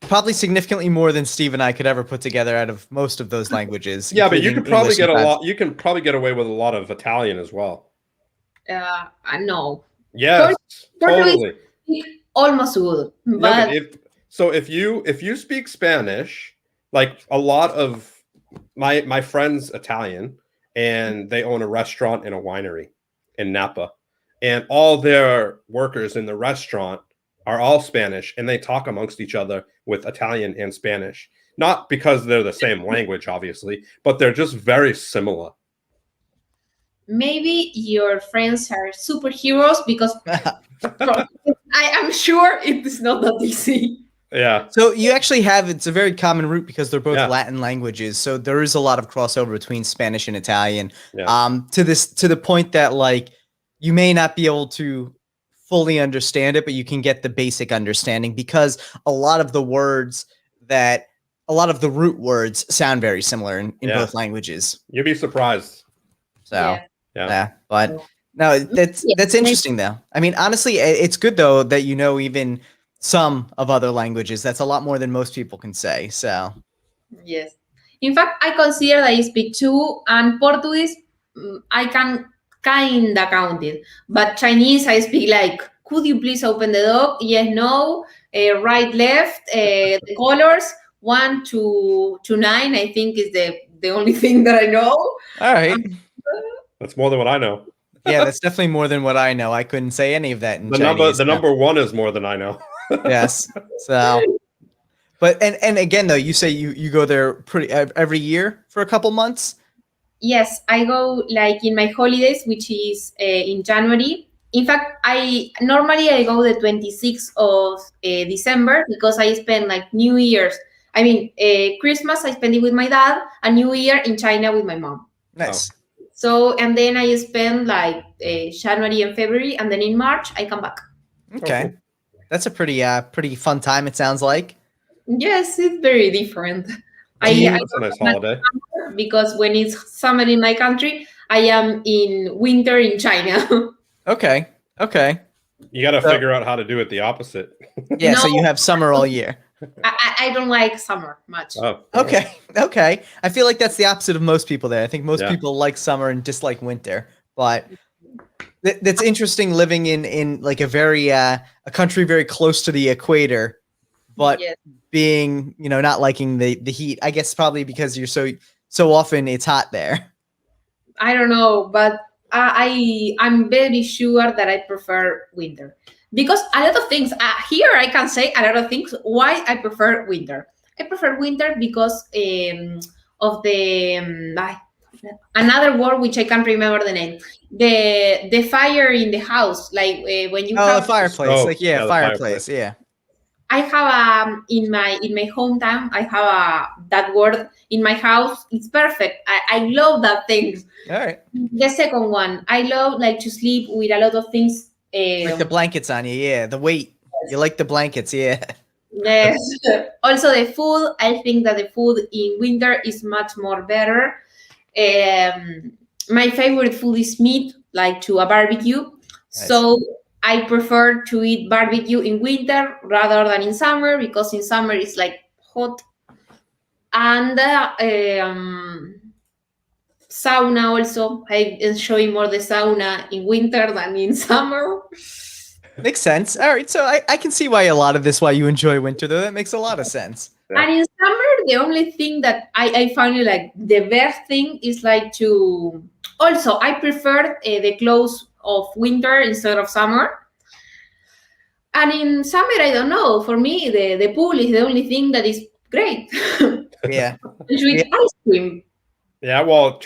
Probably significantly more than Steve and I could ever put together out of most of those languages. Yeah, but you could probably get a lot. You can probably get away with a lot of Italian as well. No. Yes, totally. Almost good. But if you speak Spanish, like a lot of my friends Italian, and they own a restaurant and a winery in Napa, and all their workers in the restaurant are all Spanish, and they talk amongst each other with Italian and Spanish. Not because they're the same language, obviously, but they're just very similar. Maybe your friends are superheroes because I am sure it is not that easy. Yeah. So you actually it's a very common root because they're both Latin languages. So there is a lot of crossover between Spanish and Italian. Yeah. To the point that like you may not be able to fully understand it, but you can get the basic understanding because a lot of the root words sound very similar in both languages. You'd be surprised. So yeah. But no, that's interesting though. I mean, honestly, it's good though that even some of other languages. That's a lot more than most people can say. So yes, in fact, I consider that I speak 2, and Portuguese I can kinda count it, but Chinese I speak like, could you please open the door? Yes, no, right, left, the colors 1 to 9. I think is the only thing that I know. All right, that's more than what I know. Yeah, that's definitely more than what I know. I couldn't say any of that in Chinese. The number 1 is more than I know. Yes. So, but and again though, you say you go there pretty every year for a couple months. Yes, I go like in my holidays, which is in January. In fact, I normally go the 26th of December because I spend like New Year's. I mean, Christmas I spend it with my dad, and New Year in China with my mom. Nice. So and then I spend like January and February, and then in March I come back. Okay. That's a pretty fun time, it sounds like. Yes, it's very different. That's a nice holiday. Because when it's summer in my country, I am in winter in China. Okay. You got to figure out how to do it the opposite. Yeah, no, so you have summer all year. I don't like summer much. Oh. Okay. I feel like that's the opposite of most people there. I think most people like summer and dislike winter, but that's interesting living in like a country very close to the equator, but being, not liking the heat. I guess probably because you're so often it's hot there. I don't know, but I'm very sure that I prefer winter because a lot of things here I can say a lot of things why I prefer winter. I prefer winter because of the another word which I can't remember the name. The fire in the house, like when you have the fireplace, fireplace. Yeah. I have in my hometown. I have that word in my house. It's perfect. I love that thing. All right. The second one, I love like to sleep with a lot of things. Like the blankets on you, yeah. The weight. Yes. You like the blankets, yeah. Yes. Also the food. I think that the food in winter is much more better. My favorite food is meat, like to a barbecue. Nice. So I prefer to eat barbecue in winter rather than in summer because in summer it's like hot. And sauna also. I enjoy more the sauna in winter than in summer. Makes sense. All right, so I can see why you enjoy winter though. That makes a lot of sense. And in summer, the only thing that I find like the best thing is like to. Also, I prefer the clothes of winter instead of summer. And in summer, I don't know. For me, the pool is the only thing that is great. Yeah. With ice cream. Yeah, well,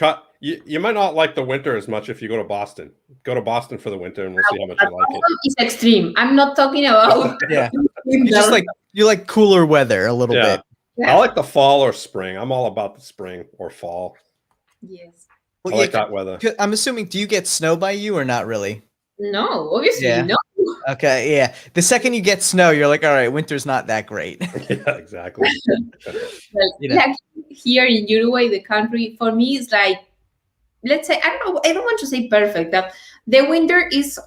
You might not like the winter as much if you go to Boston. Go to Boston for the winter, and we'll see how much you like it. It's extreme. I'm not talking about. Yeah. You like cooler weather a little bit. I like the fall or spring. I'm all about the spring or fall. Yes. Well, I like that weather. I'm assuming, do you get snow by you or not really? No, obviously no. Okay, yeah. The second you get snow, you're like, all right, winter's not that great. Yeah, exactly. Well, like here in Uruguay, the country, for me, is like, let's say, I don't want to say perfect. That the winter is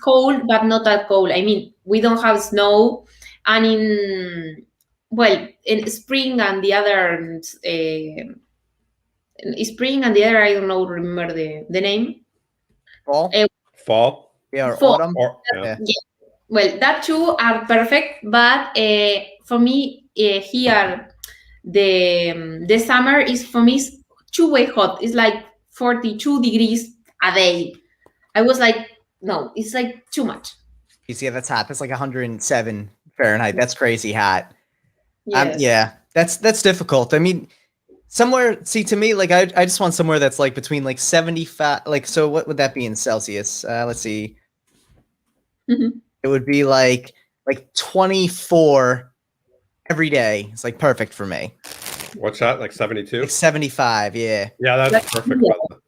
cold, but not that cold. I mean, we don't have snow, and in spring and the other I don't know, remember the name. Fall. Fall. Yeah, or fall. autumn. Yeah. Well, that two are perfect, but for me here the summer is, for me, too way hot. It's like 42 degrees a day. I was like, no, it's like too much. Yeah, that's hot. That's like 107 Fahrenheit. That's crazy hot. Yes. That's difficult. I mean, somewhere, see, to me, like I just want somewhere that's like between like 75, like, so what would that be in Celsius? Let's see. It would be like 24 every day. It's like perfect for me. What's that? Like 72? Like 75, yeah. Yeah, that's perfect weather.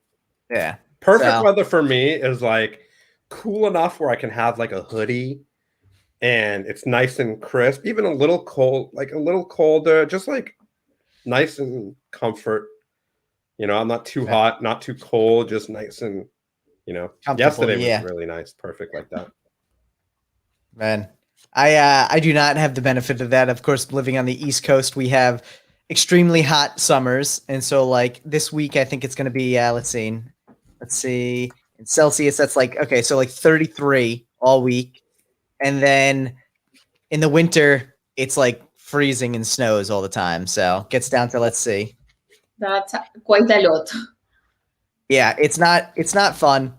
Yeah. Perfect weather for me is like cool enough where I can have like a hoodie and it's nice and crisp, even a little cold, like a little colder, just like nice and comfort. You know, I'm not too hot, not too cold, just nice and, yesterday was really nice. Perfect like that. Man, I do not have the benefit of that. Of course, living on the East Coast, we have extremely hot summers. And so like this week, I think it's going to be, let's see, in Celsius, that's like, okay, so like 33 all week. And then in the winter, it's like freezing and snows all the time. So it gets down to, let's see. That's quite a lot. Yeah, it's not fun.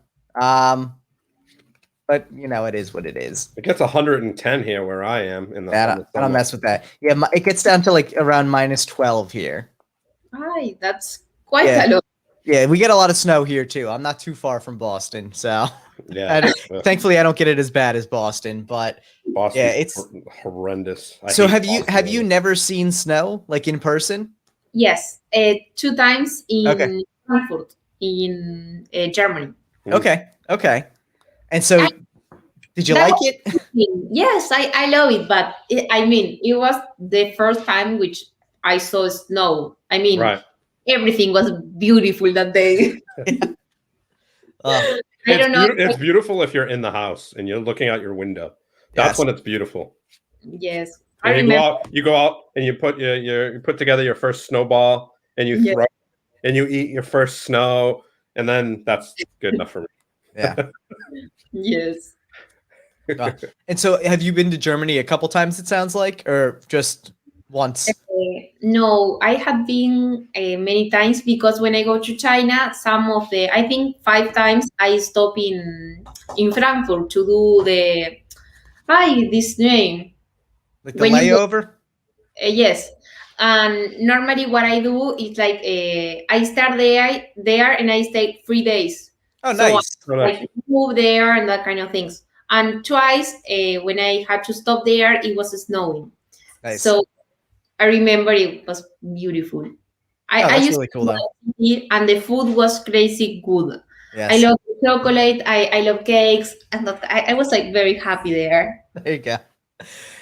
But it is what it is. It gets 110 here where I am in the. I don't mess with that. Yeah, it gets down to like around -12 here. Hi, that's quite a lot. Yeah, we get a lot of snow here too. I'm not too far from Boston, so yeah. Thankfully, I don't get it as bad as Boston. But Boston, it's horrendous. So have you never seen snow like in person? Yes, 2 times in Frankfurt, in Germany. Okay. And so, did you like it? Yes, I love it. But it was the first time which I saw snow. I mean, everything was beautiful that day. I don't know. It's beautiful if you're in the house and you're looking out your window. That's when it's beautiful. Yes, I remember. You go out and you put together your first snowball and you throw and you eat your first snow, and then that's good enough for me. Yeah. Yes. And so, have you been to Germany a couple times? It sounds like, or just once? No, I have been many times, because when I go to China, I think 5 times I stop in Frankfurt to do this name. Like the layover? Yes. And normally what I do is like I start there and I stay 3 days. Oh, nice. So I move there and that kind of things. And twice when I had to stop there, it was snowing. Nice. So I remember it was beautiful. I used really cool though. And the food was crazy good. Yes. I love chocolate. I love cakes, and I was like very happy there. There you go.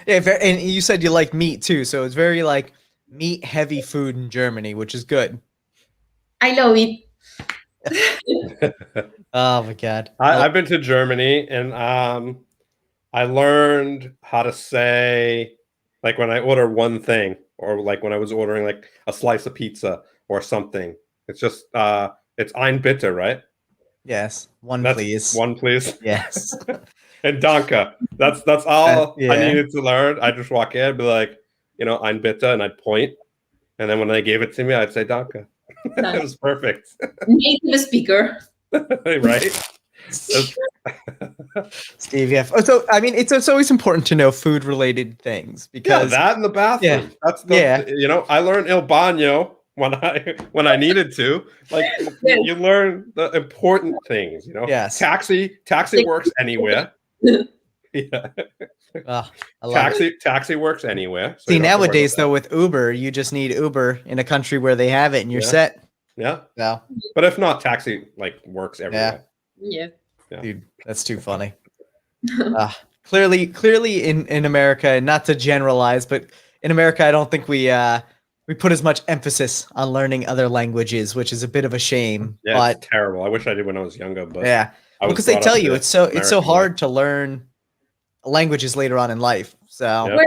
Yeah, and you said you like meat too, so it's very like meat heavy food in Germany, which is good. I love it. Oh my god. I've been to Germany, and I learned how to say, like, when I order one thing, or like when I was ordering like a slice of pizza or something. It's just it's ein bitte, right? Yes. One please. One please. Yes. And danke. That's all I needed to learn. I just walk in and be like, ein bitte, and I'd point. And then when they gave it to me, I'd say danke. It was perfect. Native speaker. Right? Steve, yeah. So I mean, it's always important to know food related things, because that in the bathroom. That's I learned il bagno when I needed to. Like you learn the important things, you know. Yes. Taxi works anywhere. Yeah. I love it. Taxi works anywhere. So See, you don't have to worry nowadays about though, with Uber, you just need Uber in a country where they have it, and you're Yeah. set. that. Yeah. But if not, taxi like works everywhere. Yeah. Dude, that's too funny. Clearly in America, and not to generalize, but in America, I don't think we put as much emphasis on learning other languages, which is a bit of a shame. Yeah, But it's terrible. I wish I did when I was younger, but yeah, I was because they brought tell up you the it's so American way. hard to learn languages later on in life. So Yeah.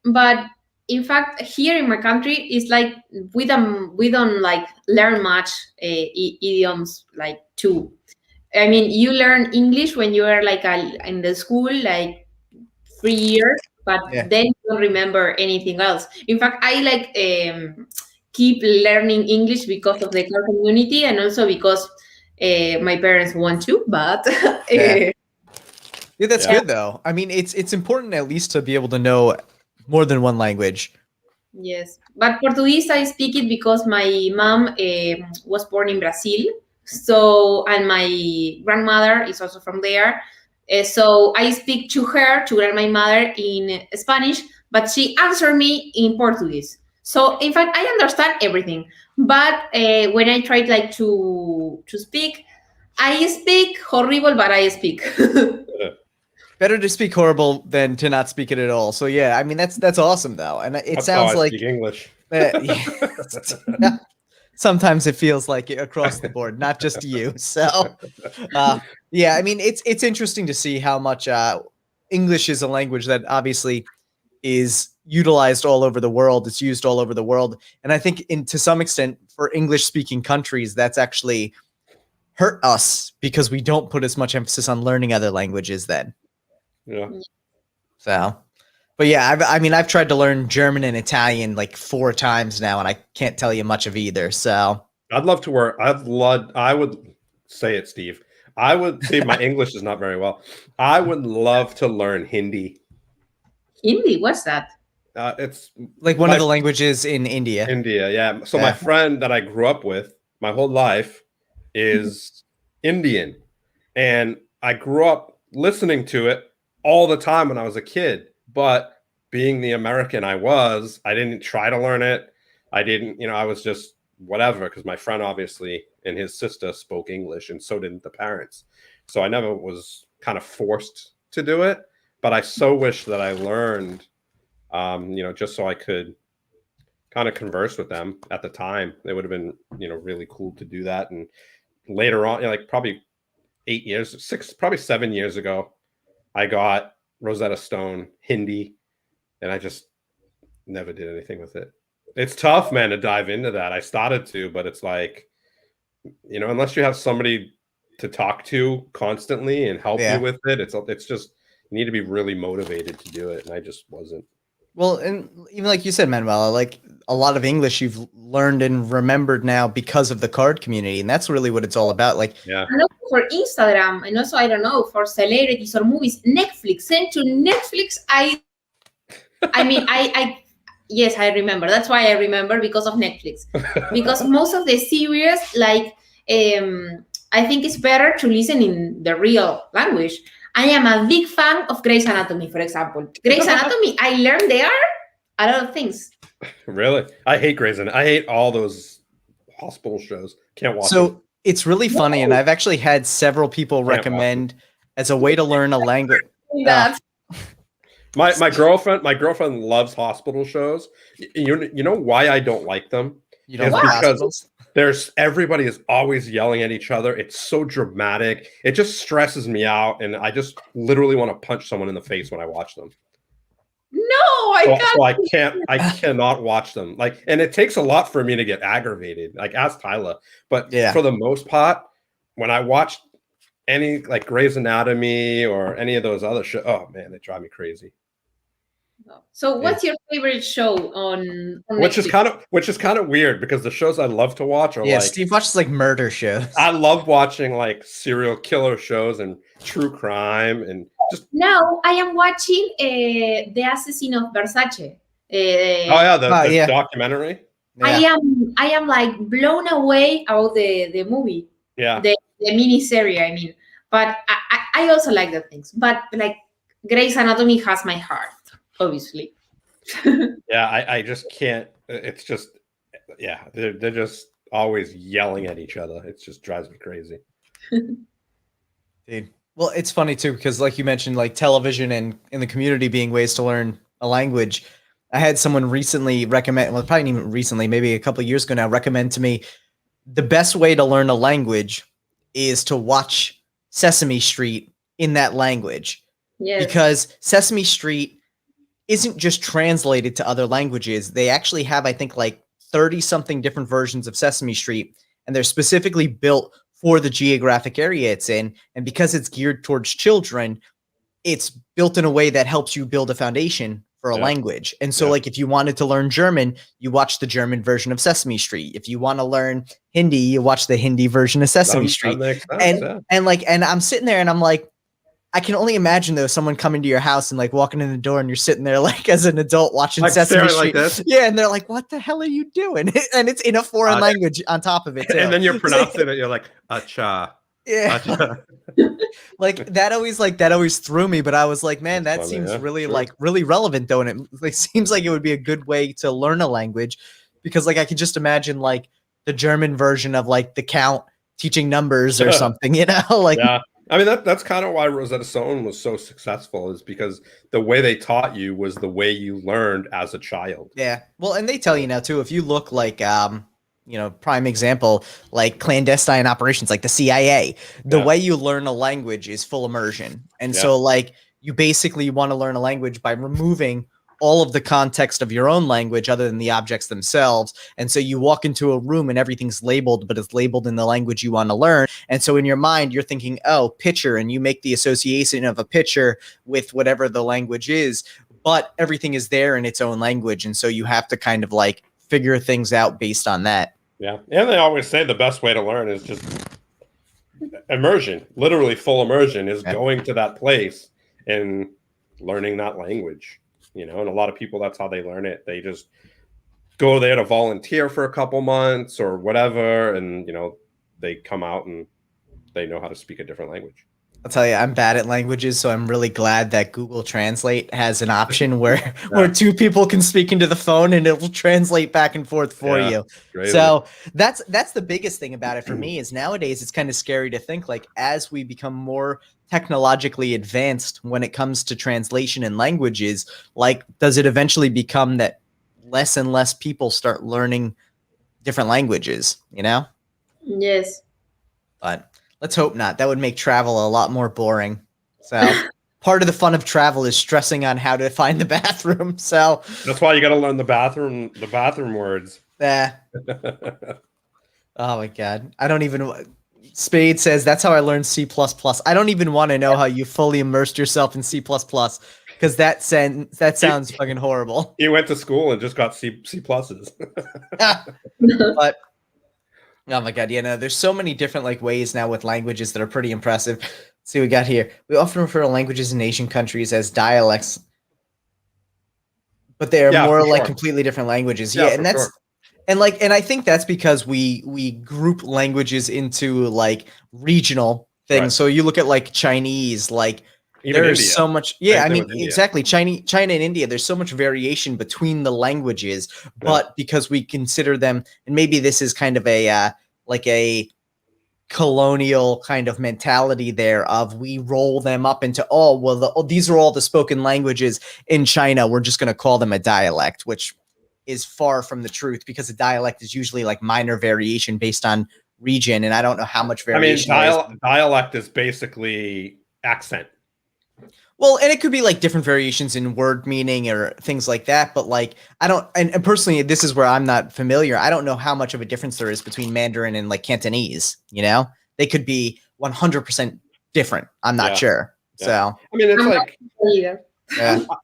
But in fact, here in my country, it's like we don't like learn much idioms like too. I mean, you learn English when you are like in the school, like 3 years, but Yeah. then you don't remember anything else. In fact, I like keep learning English because of the core community, and also because my parents want to. But Yeah. Yeah, that's Yeah. good though. I mean, it's important at least to be able to know more than one language. yes, but Portuguese I speak it because my mom was born in Brazil, so and my grandmother is also from there. So I speak to her to learn my mother in Spanish, but she answered me in Portuguese. So in fact, I understand everything. But when I tried like to speak, I speak horrible, but I speak. Better to speak horrible than to not speak it at all. So yeah, I mean that's awesome though, and it That's sounds how I like speak English. yeah. Sometimes it feels like it across the board, not just you. So yeah, I mean it's interesting to see how much English is a language that obviously is utilized all over the world. It's used all over the world, and I think to some extent for English speaking countries, that's actually hurt us because we don't put as much emphasis on learning other languages then. Yeah. So, but yeah, I've tried to learn German and Italian like 4 times now, and I can't tell you much of either. So I'd love to work. I would say it, Steve. I would see my English is not very well. I would love to learn Hindi. Hindi, what's that? It's like one of the languages in India. India, yeah. So Yeah. my friend that I grew up with my whole life is Indian, and I grew up listening to it all the time when I was a kid. But being the American I didn't try to learn it. I didn't, I was just whatever, because my friend obviously and his sister spoke English, and so didn't the parents. So I never was kind of forced to do it. But I so wish that I learned, just so I could kind of converse with them at the time. It would have been, really cool to do that. And later on, like probably 7 years ago, I got Rosetta Stone Hindi, and I just never did anything with it. It's tough, man, to dive into that. I started to, but it's like, unless you have somebody to talk to constantly and help you with it, it's just, you need to be really motivated to do it. And I just wasn't. Well, and even like you said, Manuela, like a lot of English you've learned and remembered now because of the card community, and that's really what it's all about. Like, yeah, and also for Instagram, and also I don't know, for celebrities or movies, Netflix. Sent to Netflix. I mean, yes, I remember. That's why I remember, because of Netflix. Because most of the series, like, I think it's better to listen in the real language. I am a big fan of Grey's Anatomy, for example. Grey's Anatomy, I learned there a lot of things. Really? I hate Grey's Anatomy. I hate all those hospital shows. Can't watch them. It's really funny, and I've actually had several people recommend as a way to learn a language. My girlfriend loves hospital shows. You know why I don't like them? You don't like hospitals? Everybody is always yelling at each other. It's so dramatic. It just stresses me out, and I just literally want to punch someone in the face when I watch them. No, I can't. I cannot watch them. Like, and it takes a lot for me to get aggravated. Like, ask Tyler. But for the most part, when I watch any like Grey's Anatomy or any of those other shows, oh man, they drive me crazy. So what's your favorite show on which is kind of weird, because the shows I love to watch are Steve watches like murder shows. I love watching like serial killer shows and true crime, and just now I am watching The Assassin of Versace. the documentary. Yeah. I am like blown away about the movie, Yeah. the mini series. I mean, but I also like the things. But like Grey's Anatomy has my heart, obviously. Yeah, I just can't. It's just, yeah, they're just always yelling at each other. It just drives me crazy. Dude. Well, it's funny too because, like you mentioned, like television and in the community being ways to learn a language. I had someone recently recommend, well, probably not even recently, maybe a couple of years ago now, recommend to me the best way to learn a language is to watch Sesame Street in that language Yes. because Sesame Street isn't just translated to other languages. They actually have, I think, like 30 something different versions of Sesame Street, and they're specifically built for the geographic area it's in. And because it's geared towards children, it's built in a way that helps you build a foundation for a language. And so, like, if you wanted to learn German, you watch the German version of Sesame Street. If you want to learn Hindi, you watch the Hindi version of Sesame Street. That makes sense, And I'm sitting there and I'm like, I can only imagine though someone coming to your house and like walking in the door and you're sitting there like as an adult watching like Sesame Street. Like this. Yeah, and they're like, "What the hell are you doing?" And it's in a foreign language on top of it too. And then you're pronouncing it. You're like, "Acha." Yeah. Acha. that always threw me, but I was like, man, that seems really like really relevant though, and it like seems like it would be a good way to learn a language because like I could just imagine like the German version of like the Count teaching numbers or something, you know, like. Yeah. I mean, that's kind of why Rosetta Stone was so successful is because the way they taught you was the way you learned as a child. Yeah. Well, and they tell you now too, if you look like, prime example, like clandestine operations, like the CIA, the way you learn a language is full immersion. And so like you basically want to learn a language by removing all of the context of your own language other than the objects themselves. And so you walk into a room and everything's labeled, but it's labeled in the language you want to learn. And so in your mind, you're thinking, oh, picture, and you make the association of a picture with whatever the language is, but everything is there in its own language. And so you have to kind of like figure things out based on that. Yeah. And they always say the best way to learn is just immersion, literally full immersion is going to that place and learning that language. You know, and a lot of people, that's how they learn it. They just go there to volunteer for a couple months or whatever. And, you know, they come out and they know how to speak a different language. I'll tell you, I'm bad at languages, so I'm really glad that Google Translate has an option where two people can speak into the phone and it will translate back and forth for you. Great. So that's the biggest thing about it for me is nowadays it's kind of scary to think like as we become more technologically advanced when it comes to translation and languages, like does it eventually become that less and less people start learning different languages, you know? Yes. But let's hope not. That would make travel a lot more boring. So part of the fun of travel is stressing on how to find the bathroom. So that's why you got to learn the bathroom words. Yeah. Oh my God. I don't even, Spade says, that's how I learned C++. I don't even want to know how you fully immersed yourself in C++. Because that sounds fucking horrible. You went to school and just got C pluses. But oh my God, there's so many different like ways now with languages that are pretty impressive. Let's see what we got here. We often refer to languages in Asian countries as dialects, but they are more like completely different languages. Yeah, and that's and I think that's because we group languages into like regional things. Right. So you look at like Chinese, like even there's India. So much. Yeah, I mean, exactly. China and India, there's so much variation between the languages, but because we consider them, and maybe this is kind of a like a colonial kind of mentality there of we roll them up into, these are all the spoken languages in China. We're just going to call them a dialect, which is far from the truth because a dialect is usually like minor variation based on region. And I don't know how much variation. I mean, dialect is basically accent. Well, and it could be like different variations in word meaning or things like that. But like, I don't, and personally, this is where I'm not familiar. I don't know how much of a difference there is between Mandarin and like Cantonese, they could be 100% different. I'm not sure. Yeah. So, I mean, it's like,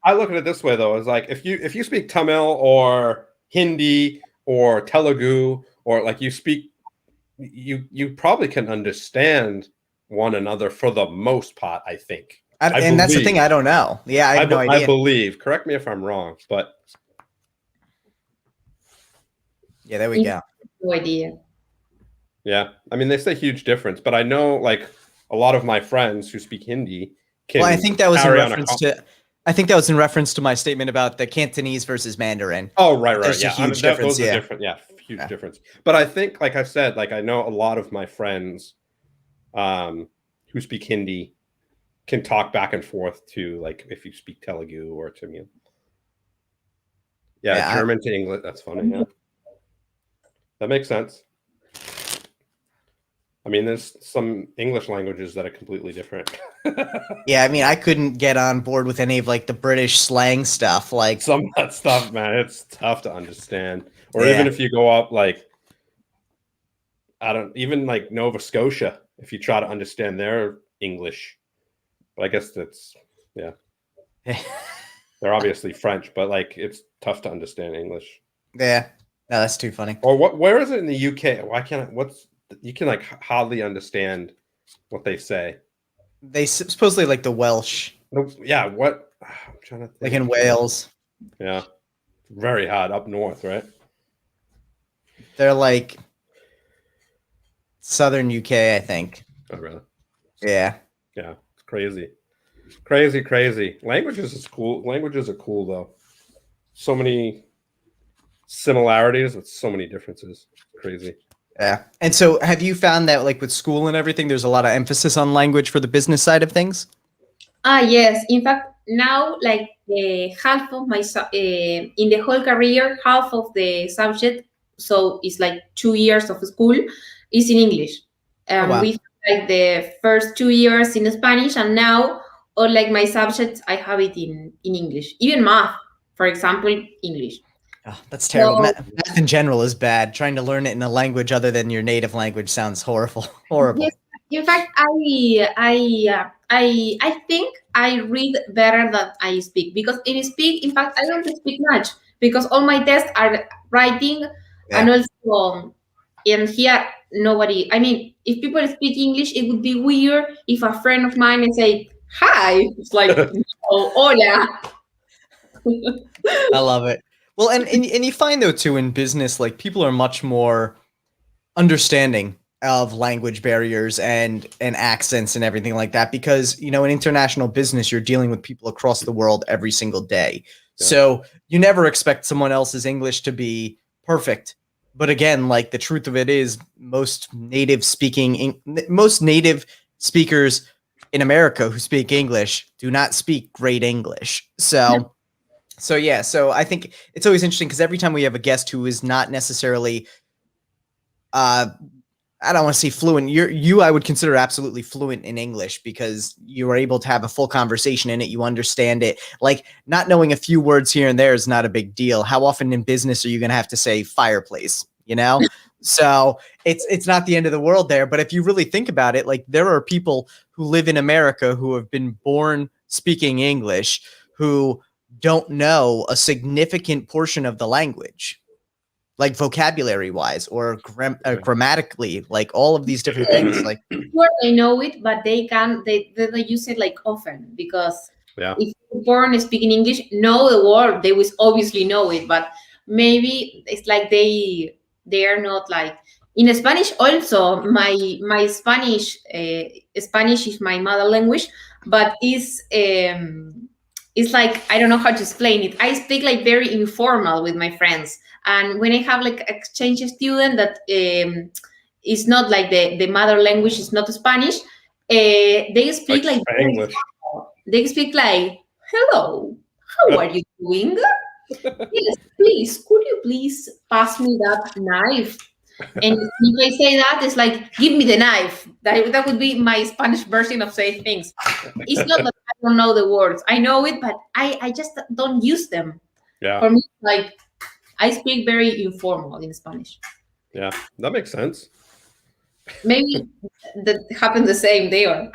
I look at it this way though. It's like, if you speak Tamil or Hindi or Telugu, or like you probably can understand one another for the most part, I think. And that's the thing. I don't know. Yeah, I have no idea. I believe. Correct me if I'm wrong, but Yeah, there we go. No idea. Yeah, I mean, there's a huge difference, but I know like a lot of my friends who speak Hindi can Well, I think that was in carry on a reference to. I think that was in reference to my statement about the Cantonese versus Mandarin. Oh, right, right. There's a Yeah, I mean, huge difference. those are Yeah. different. Yeah, huge difference. But I think, like I said, like I know a lot of my friends who speak Hindi can talk back and forth to like if you speak Telugu or Tamil. Yeah, German to English. That's funny. Yeah, that makes sense. I mean, there's some English languages that are completely different. Yeah, I mean, I couldn't get on board with any of like the British slang stuff. Like some of that stuff, man, it's tough to understand. Or Yeah. even if you go up like, I don't even like Nova Scotia, if you try to understand their English. But I guess that's, yeah. They're obviously French, but like it's tough to understand English. Yeah. No, that's too funny. Or where is it in the UK? Why can't you can like hardly understand what they say. They supposedly like the Welsh. Yeah, what? I'm trying to think. Like in Wales. Yeah. Very hard up north, right? They're like southern UK, I think. Oh, really? Yeah. Yeah. It's crazy. Crazy, crazy. Languages is cool. Languages are cool though. So many similarities with so many differences. Crazy. Yeah. And so have you found that like with school and everything, there's a lot of emphasis on language for the business side of things? Yes. In fact, now like half of my in the whole career, half of the subject, so it's like 2 years of school, is in English. Oh, wow. We like the first 2 years in Spanish, and now all like my subjects, I have it in English. Even math, for example, English. Oh, that's terrible. So, math in general is bad. Trying to learn it in a language other than your native language sounds horrible. Horrible. Yes. In fact, I think I read better than I speak, because in fact, I don't speak much because all my tests are writing, and also and here nobody. I mean, if people speak English, it would be weird if a friend of mine and say hi. It's like oh, hola. I love it. Well, and you find though too in business, like people are much more understanding of language barriers and accents and everything like that, because in international business, you're dealing with people across the world every single day. Yeah. So you never expect someone else's English to be perfect. But again, like the truth of it is most native speakers in America who speak English do not speak great English. So yeah, so I think it's always interesting because every time we have a guest who is not necessarily I don't want to say fluent. I would consider absolutely fluent in English, because you are able to have a full conversation in it. You understand it. Like not knowing a few words here and there is not a big deal. How often in business are you going to have to say fireplace, So it's not the end of the world there. But if you really think about it, like there are people who live in America who have been born speaking English who don't know a significant portion of the language. Like vocabulary wise or grammatically, like all of these different things. Like they know it, but they use it like often, because if you're born speaking English, know the word, they will obviously know it, but maybe it's like they are not like in Spanish. Also, my Spanish is my mother language, but it's like I don't know how to explain it. I speak like very informal with my friends. And when I have like exchange student that is not like the mother language is not Spanish, they speak like English. They speak like, "Hello, how are you doing? Yes, please, could you please pass me that knife?" And if I say that, it's like, "Give me the knife." That would be my Spanish version of saying things. It's not that I don't know the words; I know it, but I just don't use them. Yeah. For me, like. I speak very informal in Spanish. Yeah, that makes sense. Maybe that happened the same there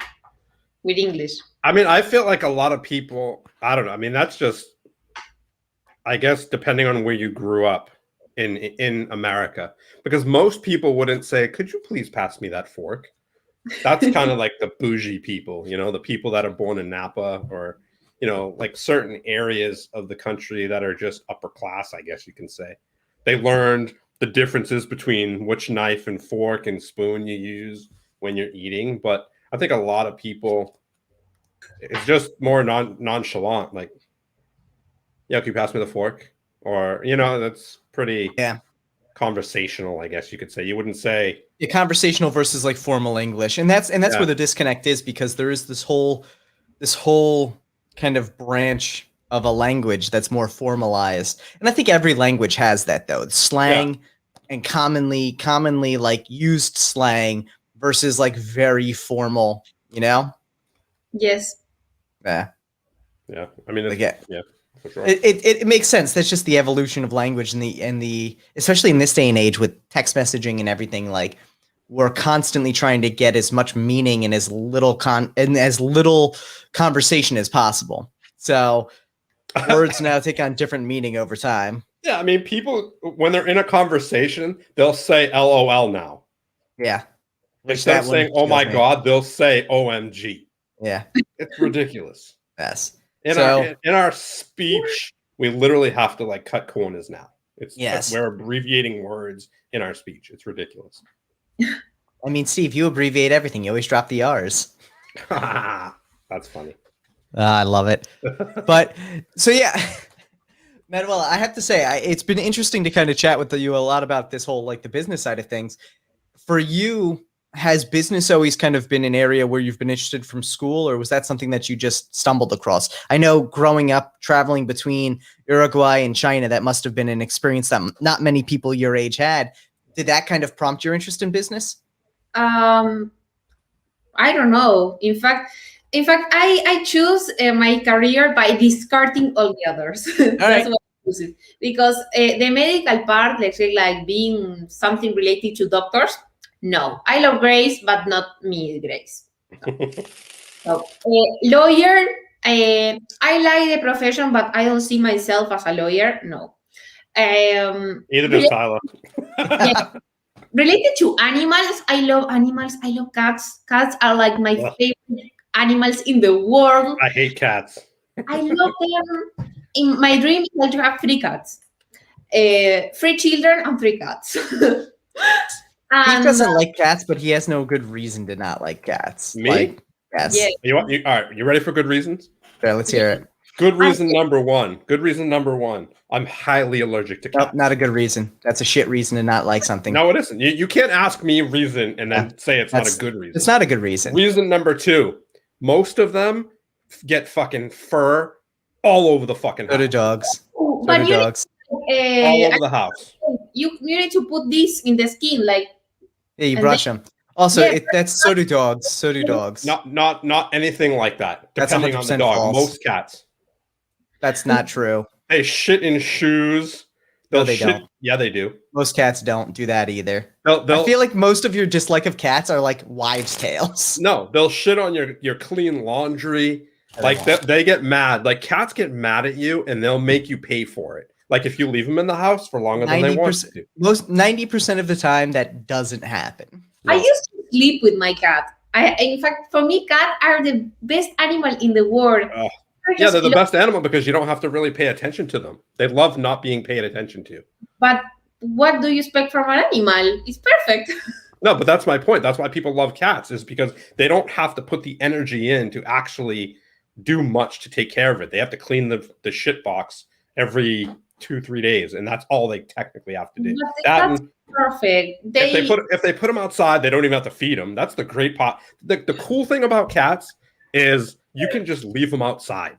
with English. I mean, I feel like a lot of people, I don't know. I mean, that's just, I guess, depending on where you grew up in America, because most people wouldn't say, "Could you please pass me that fork?" That's kind of like the bougie people, the people that are born in Napa or like certain areas of the country that are just upper class, I guess you can say. They learned the differences between which knife and fork and spoon you use when you're eating. But I think a lot of people, it's just more nonchalant. Like, yeah, can you pass me the fork? Or, that's pretty conversational, I guess you could say. You wouldn't say conversational versus like formal English. And that's where the disconnect is, because there is this whole kind of branch of a language that's more formalized. And I think every language has that, though. Slang and commonly like used slang versus like very formal, Yes. Yeah. I mean, for sure. It makes sense. That's just the evolution of language, and the especially in this day and age with text messaging and everything. Like, we're constantly trying to get as much meaning in as little conversation as possible. So words now take on different meaning over time. Yeah, I mean, people, when they're in a conversation, they'll say LOL now. Yeah. Instead of saying, oh my God, they'll say OMG. Yeah. It's ridiculous. Yes. In our speech, we literally have to like cut corners now. We're abbreviating words in our speech. It's ridiculous. I mean, Steve, you abbreviate everything. You always drop the R's. That's funny. I love it. But so Manuela, I have to say, it's been interesting to kind of chat with you a lot about this whole like the business side of things. For you, has business always kind of been an area where you've been interested from school, or was that something that you just stumbled across? I know growing up, traveling between Uruguay and China, that must have been an experience that not many people your age had. Did that kind of prompt your interest in business? I don't know. In fact, I choose my career by discarding all the others. That's what I choose it. Because the medical part, let's say, like being something related to doctors, no. I love Grace, but not me, Grace. No. So, lawyer, I like the profession, but I don't see myself as a lawyer. No. Either does Tyler. Related to animals, I love animals. I love cats. Cats are like my favorite animals in the world. I hate cats. I love them. In my dream is to have 3 cats. 3 children and 3 cats. He doesn't like cats, but he has no good reason to not like cats. Me? Like, yes. Yeah. All right, you ready for good reasons? Okay, let's hear it. Good reason number one. Good reason number one. I'm highly allergic to cats. Nope, not a good reason. That's a shit reason to not like something. No, it isn't. You can't ask me a reason and then say it's not a good reason. It's not a good reason. Reason number 2. Most of them get fucking fur all over the fucking house. So do dogs. But you dogs. All over the house. You need to put this in the skin, like. Yeah, you brush them. Also, that's so do dogs. So do dogs. Not anything like that. That's Depending on the dog. false. Most cats. That's not true. They shit in shoes. No, they don't. Yeah, they do. Most cats don't do that either. They'll, I feel like most of your dislike of cats are like wives' tales. No, they'll shit on your clean laundry. Like they get mad. Like cats get mad at you and they'll make you pay for it. Like if you leave them in the house for longer than they want to. Most 90% of the time, that doesn't happen. I used to sleep with my cat. In fact, for me, cats are the best animal in the world. Yeah, they're the best animal because you don't have to really pay attention to them. They love not being paid attention to. But what do you expect from an animal? It's perfect. No, but that's my point. That's why people love cats, is because they don't have to put the energy in to actually do much to take care of it. They have to clean the shit box every 2-3 days, and that's all they technically have to do. That's perfect. If they put them outside, they don't even have to feed them. That's the great part. The cool thing about cats is you can just leave them outside.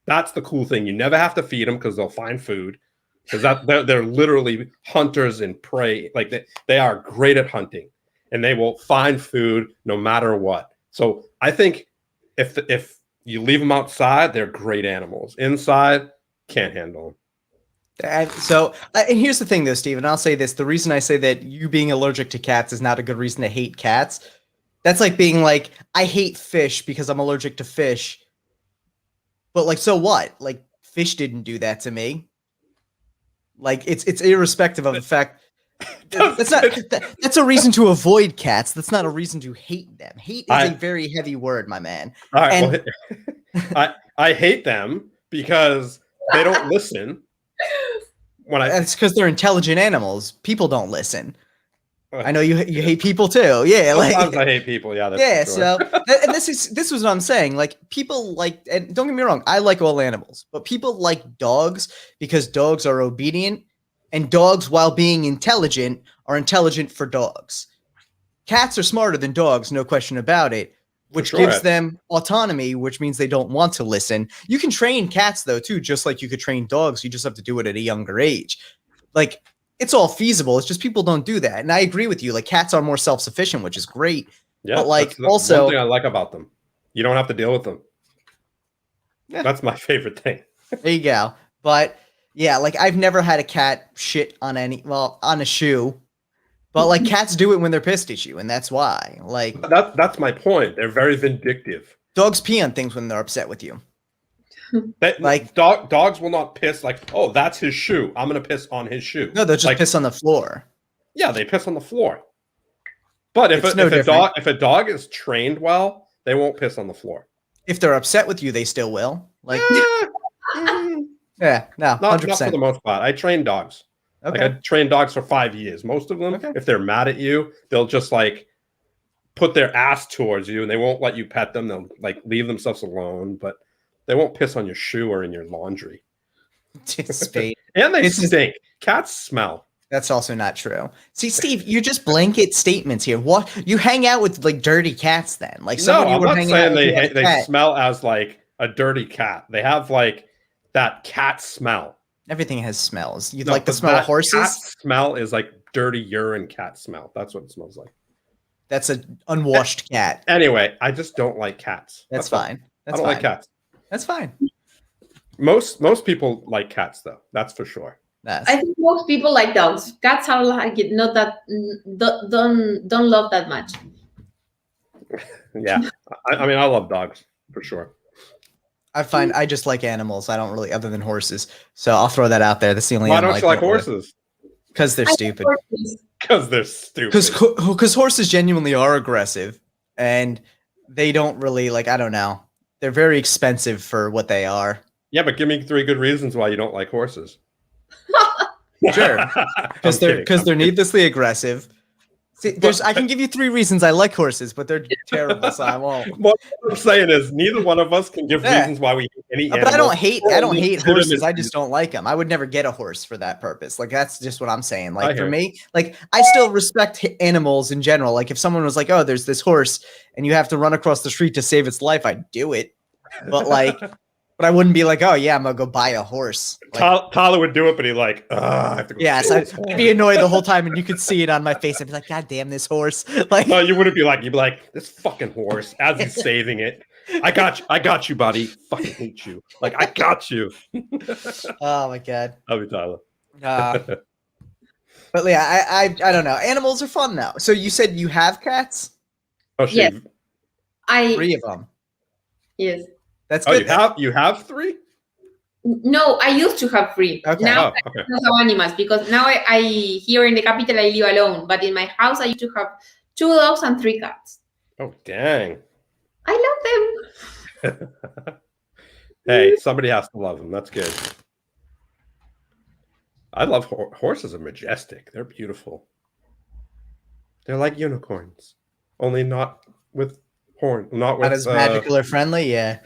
That's the cool thing. You never have to feed them because they'll find food. Because they're literally hunters and prey. Like they are great at hunting, and they will find food no matter what. So I think if you leave them outside, they're great animals. Inside, can't handle them. And here's the thing, though, Steve, and I'll say this. The reason I say that you being allergic to cats is not a good reason to hate cats. That's like being like, I hate fish because I'm allergic to fish. But like, so what? Like, fish didn't do that to me. Like, it's irrespective of the fact. That's a reason to avoid cats. That's not a reason to hate them. Hate is a very heavy word, my man. All right, I hate them because they don't listen. That's because they're intelligent animals. People don't listen. I know you hate people too. Yeah, sometimes I hate people. Yeah, that's for sure. So and this was what I'm saying. Like people like, and don't get me wrong, I like all animals, but people like dogs because dogs are obedient, and dogs, while being intelligent, are intelligent for dogs. Cats are smarter than dogs, no question about it, which gives them autonomy, which means they don't want to listen. You can train cats though too, just like you could train dogs. You just have to do it at a younger age. Like, it's all feasible. It's just people don't do that. And I agree with you. Like, cats are more self-sufficient, which is great. Yeah, but like, that's also one thing I like about them. You don't have to deal with them. Yeah. That's my favorite thing. There you go. But yeah, like I've never had a cat shit on on a shoe. But like cats do it when they're pissed at you, and that's why. Like that's my point. They're very vindictive. Dogs pee on things when they're upset with you. Like dogs will not piss like, oh, that's his shoe, I'm gonna piss on his shoe. No, they'll just piss on the floor. Yeah, they piss on the floor. But if a dog is trained well, they won't piss on the floor. If they're upset with you, they still will. Like yeah, no, 100%. Not for the most part. I train dogs. Okay. Like I trained dogs for 5 years. Most of them, if they're mad at you, they'll just like put their ass towards you and they won't let you pet them. They'll like leave themselves alone, but they won't piss on your shoe or in your laundry. And they stink. Cats smell. That's also not true. See, Steve, you're just blanket statements here. What, you hang out with like dirty cats then? Like no, I'm not saying they smell as like a dirty cat. They have like that cat smell. Everything has smells. You like the smell of horses? Cat smell is like dirty urine cat smell. That's what it smells like. That's an unwashed cat. Anyway, I just don't like cats. That's fine. I don't like cats. That's fine. Most people like cats though. That's for sure. I think most people like dogs. Cats are like it, not that don't love that much. Yeah, I mean I love dogs for sure. I just like animals. I don't really, other than horses. So I'll throw that out there. That's the only. Why don't you like horses? Because they're stupid. Because they're stupid. Because horses genuinely are aggressive, and they don't really like. I don't know. They're very expensive for what they are. Yeah, but give me 3 good reasons why you don't like horses. Sure, because they're needlessly aggressive. See, I can give you 3 reasons I like horses, but they're terrible, so I won't. What I'm saying is, neither one of us can give reasons why we hate any animal. But I don't hate horses. I just don't like them. I would never get a horse for that purpose. Like that's just what I'm saying. Like for me, like I still respect animals in general. Like if someone was like, "Oh, there's this horse, and you have to run across the street to save its life," I'd do it. But like. But I wouldn't be like, oh yeah, I'm gonna go buy a horse. Like, Tyler would do it, but he'd like, I have to go. Yeah, so I'd be annoyed the whole time, and you could see it on my face. I'd be like, God damn this horse! Like, no, you wouldn't be like, you'd be like, this fucking horse. As he's saving it, I got you, buddy. Fucking hate you. Like, I got you. Oh my God. Love you, Tyler. But yeah, I don't know. Animals are fun now. So you said you have cats? Oh, yes. 3 of them. Yes. That's good. You have 3? No, I used to have 3. Okay. Now I don't have animals because now I here in the capital I live alone. But in my house I used to have 2 dogs and 3 cats. Oh dang! I love them. Hey, somebody has to love them. That's good. I love horses. Are majestic. They're beautiful. They're like unicorns, only not with. Not as magical or friendly, yeah.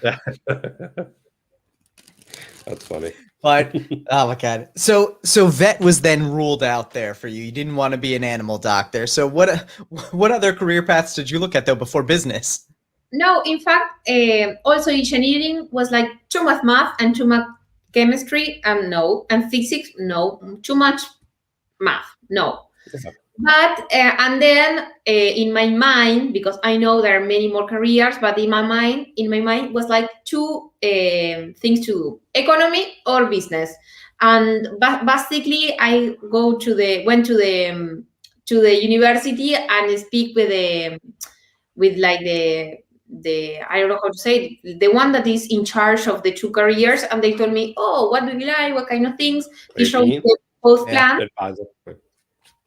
That's funny. But oh my God, so vet was then ruled out there for you. You didn't want to be an animal doctor. So what other career paths did you look at though before business? No, in fact, also engineering was like too much math and too much chemistry, and physics, no, too much math, no. Yeah. But and then in my mind, because I know there are many more careers, but in my mind was like 2 things to do: economy or business. And basically, I went to the university and speak with I don't know how to say it, the one that is in charge of the 2 careers, and they told me, oh, what do you like? What kind of things? He showed me both plans.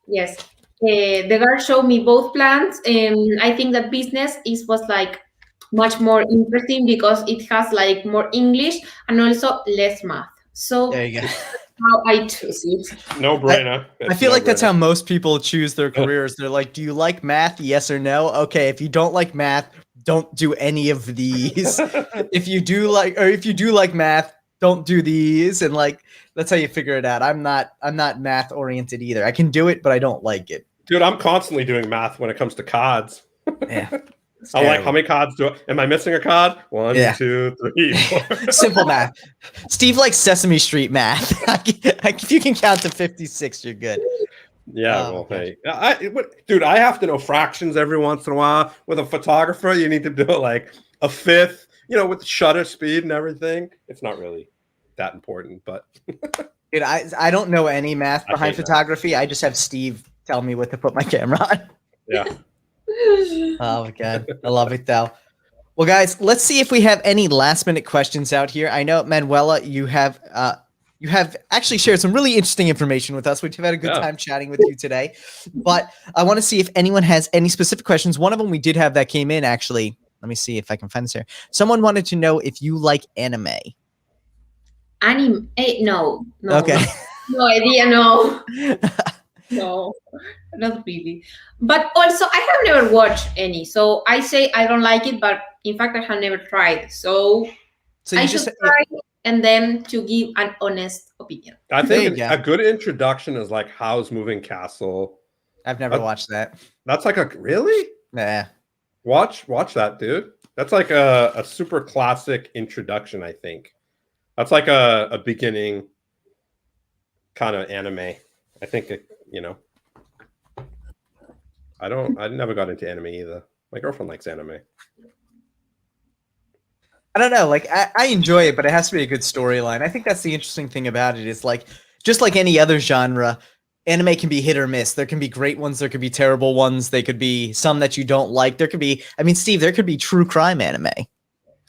Yes. The girl showed me both plans, and I think that business was like much more interesting because it has like more English and also less math. So there you go. how I choose it. No brainer. I feel like that's how most people choose their careers. They're like, do you like math? Yes or no? Okay, if you don't like math, don't do any of these. If you do like math, don't do these. And like, that's how you figure it out. I'm not math oriented either. I can do it, but I don't like it. Dude, I'm constantly doing math when it comes to cards. Yeah. I'm like, how many cards am I missing a card? 1, 2, 3, 4. Simple math. Steve likes Sesame Street math. If you can count to 56, you're good. Yeah, well, hey, dude, I have to know fractions every once in a while. With a photographer, you need to do it like a fifth, with shutter speed and everything. It's not really that important, but dude, I don't know any math behind photography. Math. I just have Steve tell me what to put my camera on. Yeah. Oh my god, I love it though. Well, guys, let's see if we have any last-minute questions out here. I know, Manuela, you have actually shared some really interesting information with us. We've had a good time chatting with you today. But I want to see if anyone has any specific questions. One of them we did have that came in, actually. Let me see if I can find this here. Someone wanted to know if you like anime. Anime? No. Okay. No idea, no. No, not really. But also, I have never watched any. So I say I don't like it, but in fact, I have never tried. So I should try and then to give an honest opinion. I think a good introduction is like Howl's Moving Castle. I've never watched that. That's like really? Nah. Watch that, dude. That's like a super classic introduction, I think. That's like a beginning kind of anime. I think I never got into anime either. My girlfriend likes anime. I don't know. Like, I enjoy it, but it has to be a good storyline. I think that's the interesting thing about it is like, just like any other genre, anime can be hit or miss. There can be great ones. There could be terrible ones. They could be some that you don't like. There could be, Steve, there could be true crime anime.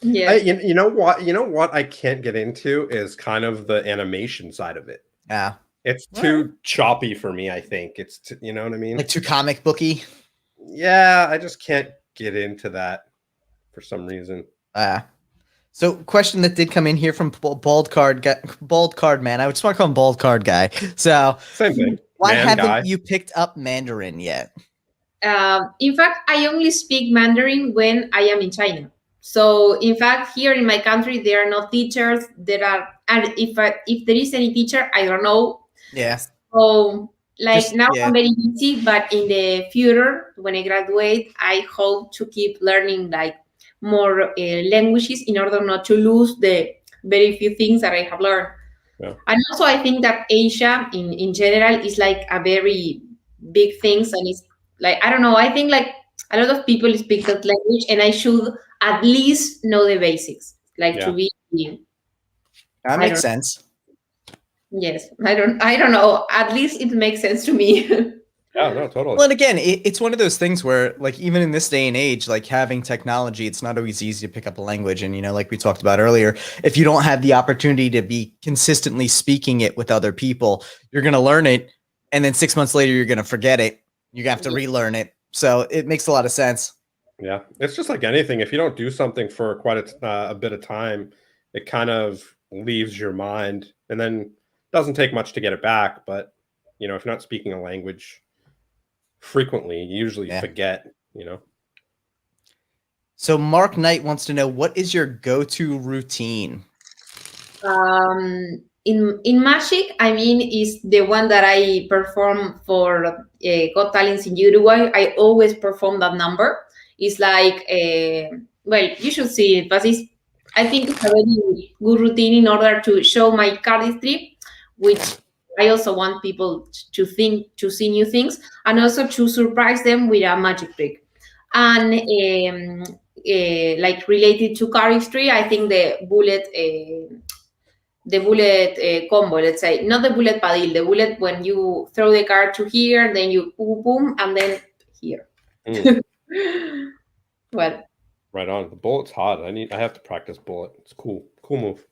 Yeah. You know what I can't get into is kind of the animation side of it. Yeah. It's too choppy for me, I think. It's you know what I mean? Like too comic booky? Yeah, I just can't get into that for some reason. So question that did come in here from Bald Card Man. I would just want to call him Bald Card Guy. So same thing. Why haven't you picked up Mandarin yet? In fact, I only speak Mandarin when I am in China. So in fact, here in my country, there are no teachers. And if there is any teacher, I don't know. Yeah. So I'm very busy, but in the future, when I graduate, I hope to keep learning like more languages in order not to lose the very few things that I have learned. Yeah. And also, I think that Asia in general is like a very big thing, and it's like I don't know. I think like a lot of people speak that language, and I should at least know the basics, to be. That makes sense. Yes, I don't know. At least it makes sense to me. Yeah, no, totally. Well, and again, it's one of those things where, like, even in this day and age, like having technology, it's not always easy to pick up a language. And, like we talked about earlier, if you don't have the opportunity to be consistently speaking it with other people, you're going to learn it. And then 6 months later, you're going to forget it. You have to relearn it. So it makes a lot of sense. Yeah, it's just like anything. If you don't do something for quite a bit of time, it kind of leaves your mind, and then it doesn't take much to get it back. But if you're not speaking a language frequently, you usually forget. So Mark Knight wants to know, what is your go-to routine? In Magic, is the one that I perform for Got Talents in Uruguay. I always perform that number. It's like, you should see it, but I think it's a very good routine in order to show my cardistry, which I also want people to see new things, and also to surprise them with a magic trick. And related to cardistry, I think the bullet combo, let's say, not the bullet padil, the bullet when you throw the card to here, then you boom, boom, and then here. Well, right on. The bullet's hot. I have to practice bullet. It's cool move.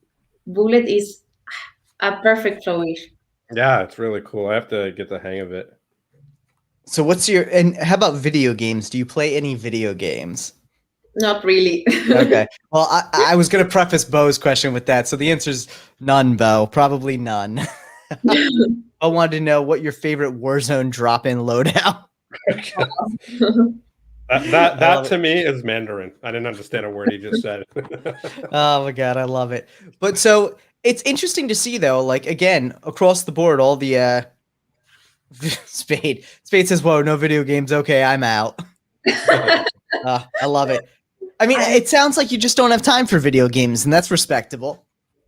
Bullet is a perfect flourish. Yeah, it's really cool. I have to get the hang of it. So and how about video games? Do you play any video games? Not really. Okay. Well, I was going to preface Bo's question with that. So the answer is none, Bo. Probably none. I wanted to know what your favorite Warzone drop-in loadout. That to me is Mandarin. I didn't understand a word he just said. Oh my god, I love it. But so it's interesting to see though, like again, across the board, all the Spade says, "Whoa, no video games. Okay, I'm out." I love it. I mean, it sounds like you just don't have time for video games, and that's respectable.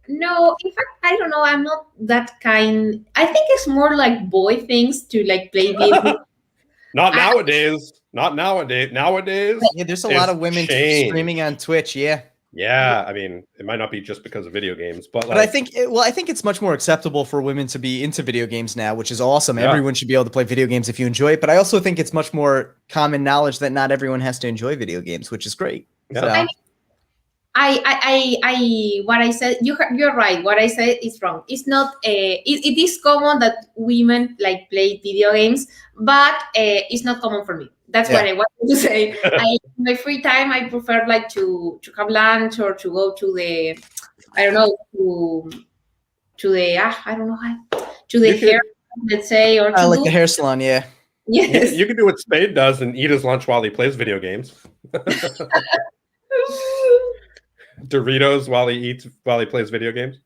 No, in fact, I don't know. I'm not that kind. I think it's more like boy things to like play video. Not nowadays. Not nowadays. Nowadays, Yeah, there's a lot of women streaming on Twitch. Yeah. Yeah, I mean, it might not be just because of video games, but I think, I think it's much more acceptable for women to be into video games now, which is awesome. Yeah. Everyone should be able to play video games if you enjoy it. But I also think it's much more common knowledge that not everyone has to enjoy video games, which is great. Yeah. So. What I said, you're right. What I said is wrong. It's not. It is common that women like play video games, but it's not common for me. That's what I wanted to say. In my free time, I prefer like to have lunch or to go to the, I don't know, to the I don't know how, to the hair, let's say, or to like the hair salon. Yeah. Yes. You can do what Spade does and eat his lunch while he plays video games. Doritos while he plays video games.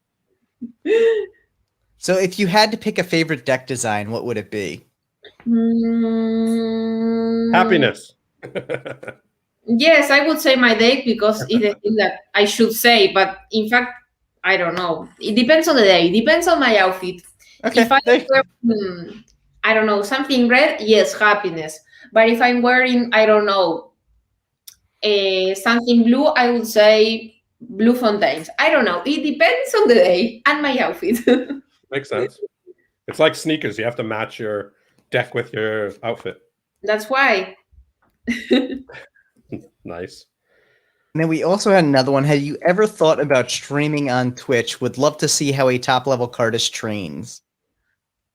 So if you had to pick a favorite deck design, what would it be? Happiness. Yes, I would say my deck because it's the thing that I should say, but in fact, I don't know. It depends on the day. It depends on my outfit. Okay. If I wear, I don't know, something red, yes, happiness. But if I'm wearing, I don't know, something blue, I would say blue fontaines. I don't know. It depends on the day and my outfit. Makes sense. It's like sneakers. You have to match your deck with your outfit. That's why. Nice. And then we also had another one. Have you ever thought about streaming on Twitch? Would love to see how a top-level Cardist trains.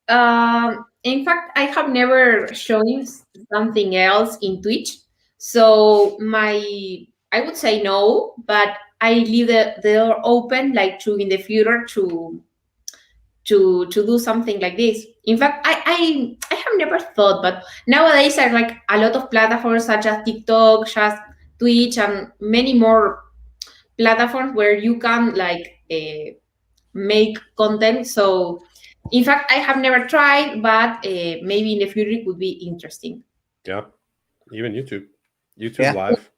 In fact, I have never shown something else in Twitch. So I would say no, but I leave the door open, like to in the future to do something like this. In fact, I have never thought, but nowadays are like a lot of platforms such as TikTok, just Twitch, and many more platforms where you can like make content. So, in fact, I have never tried, but maybe in the future it would be interesting. Yeah, even YouTube Live.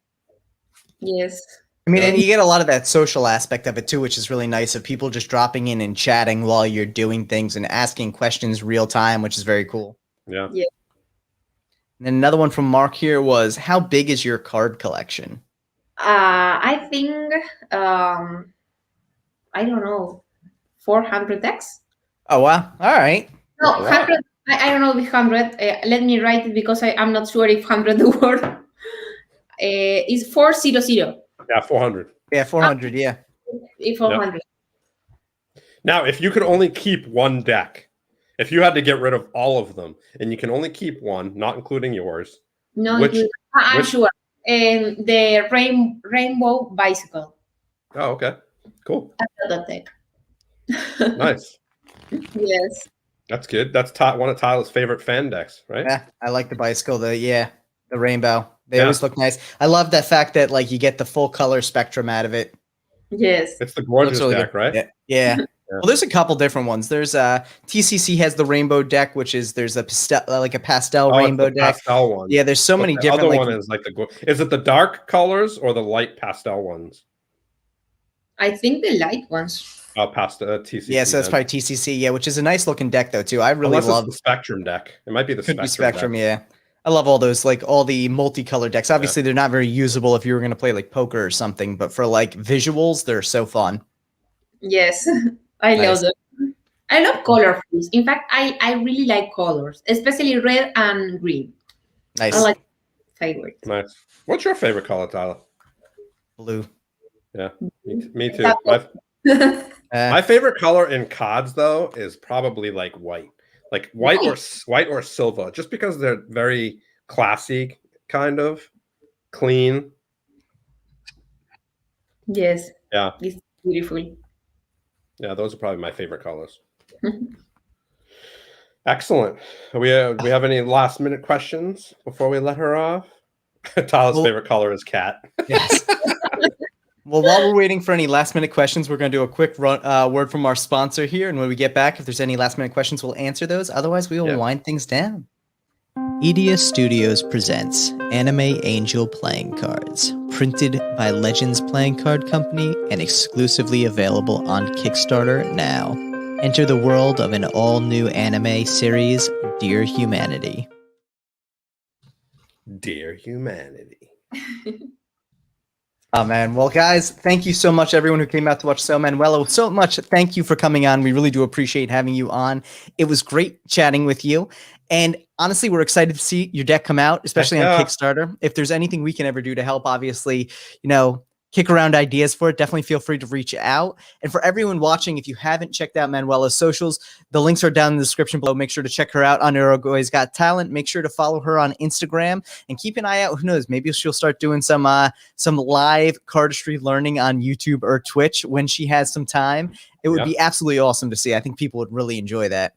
Yes. I mean, and you get a lot of that social aspect of it too, which is really nice, of people just dropping in and chatting while you're doing things and asking questions real time, which is very cool. Yeah. Yeah. And then another one from Mark here was, how big is your card collection? I think, I don't know, 400 decks? Oh, wow. All right. No, 100. I don't know if 100. Let me write it because I'm not sure if 100 the word. It's 400. Yeah, 400. Yeah, 400. Yeah. 400. Yep. Now, if you could only keep one deck, if you had to get rid of all of them, and you can only keep one, not including yours. No, I'm sure. The rainbow bicycle. Oh, okay. Cool. Another deck. Nice. Yes. That's good. That's one of Tyler's favorite fan decks, right? Yeah, I like the bicycle. The rainbow. They always look nice. I love the fact that like you get the full color spectrum out of it. Yes. It's the gorgeous really deck, good. right? Yeah. Well, there's a couple different ones. There's TCC has the rainbow deck, which is there's a pastel rainbow deck. Pastel one. Yeah, there's so many different. The other one is like is it the dark colors or the light pastel ones? I think the light ones. Pastel TCC. Yeah, so that's probably TCC. Yeah, which is a nice looking deck though too. I really love the Spectrum deck. It might be the Spectrum. Yeah, I love all those, like all the multicolor decks. Obviously, they're not very usable if you were going to play like poker or something, but for like visuals, they're so fun. Yes, I love them. I love colorfuls. In fact, I really like colors, especially red and green. Nice. I like favorite. Nice. What's your favorite color, Tyler? Blue. Yeah, me too. My favorite color in cards, though, is probably like white. Like white or silver, just because they're very classy, kind of clean. Yes. Yeah. It's beautiful. Yeah, those are probably my favorite colors. Excellent. We have any last minute questions before we let her off? Tyler's favorite color is cat. Yes. Well, while we're waiting for any last minute questions, we're going to do a quick word from our sponsor here. And when we get back, if there's any last minute questions, we'll answer those. Otherwise, we will wind things down. Edia Studios presents Anime Angel Playing Cards, printed by Legends Playing Card Company and exclusively available on Kickstarter now. Enter the world of an all-new anime series, Dear Humanity. Dear Humanity. Oh, man. Well, guys, thank you so much, everyone who came out to watch. So, Manuela, so much. Thank you for coming on. We really do appreciate having you on. It was great chatting with you. And honestly, we're excited to see your deck come out, especially on Kickstarter. If there's anything we can ever do to help, obviously, kick around ideas for it, definitely feel free to reach out. And for everyone watching, if you haven't checked out Manuela's socials, the links are down in the description below. Make sure to check her out on Uruguay's Got Talent. Make sure to follow her on Instagram and keep an eye out. Who knows? Maybe she'll start doing some live cardistry learning on YouTube or Twitch when she has some time. It would be absolutely awesome to see. I think people would really enjoy that.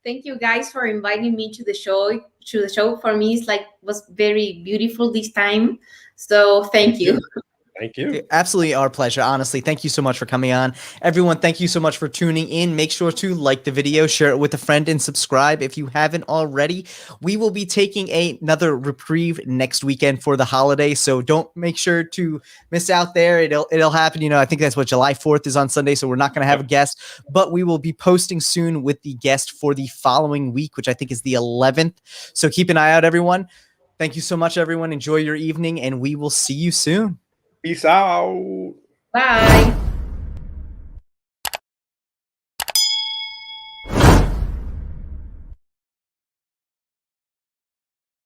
Thank you guys for inviting me to the show. For me, was very beautiful this time. So thank you. Thank you. Absolutely our pleasure. Honestly, thank you so much for coming on. Everyone, thank you so much for tuning in. Make sure to like the video, share it with a friend, and subscribe if you haven't already. We will be taking another reprieve next weekend for the holiday, so don't make sure to miss out there. It'll happen. I think that's what July 4th is on Sunday, so we're not going to have a guest, but we will be posting soon with the guest for the following week, which I think is the 11th. So keep an eye out, everyone. Thank you so much, everyone. Enjoy your evening, and we will see you soon. Peace out. Bye.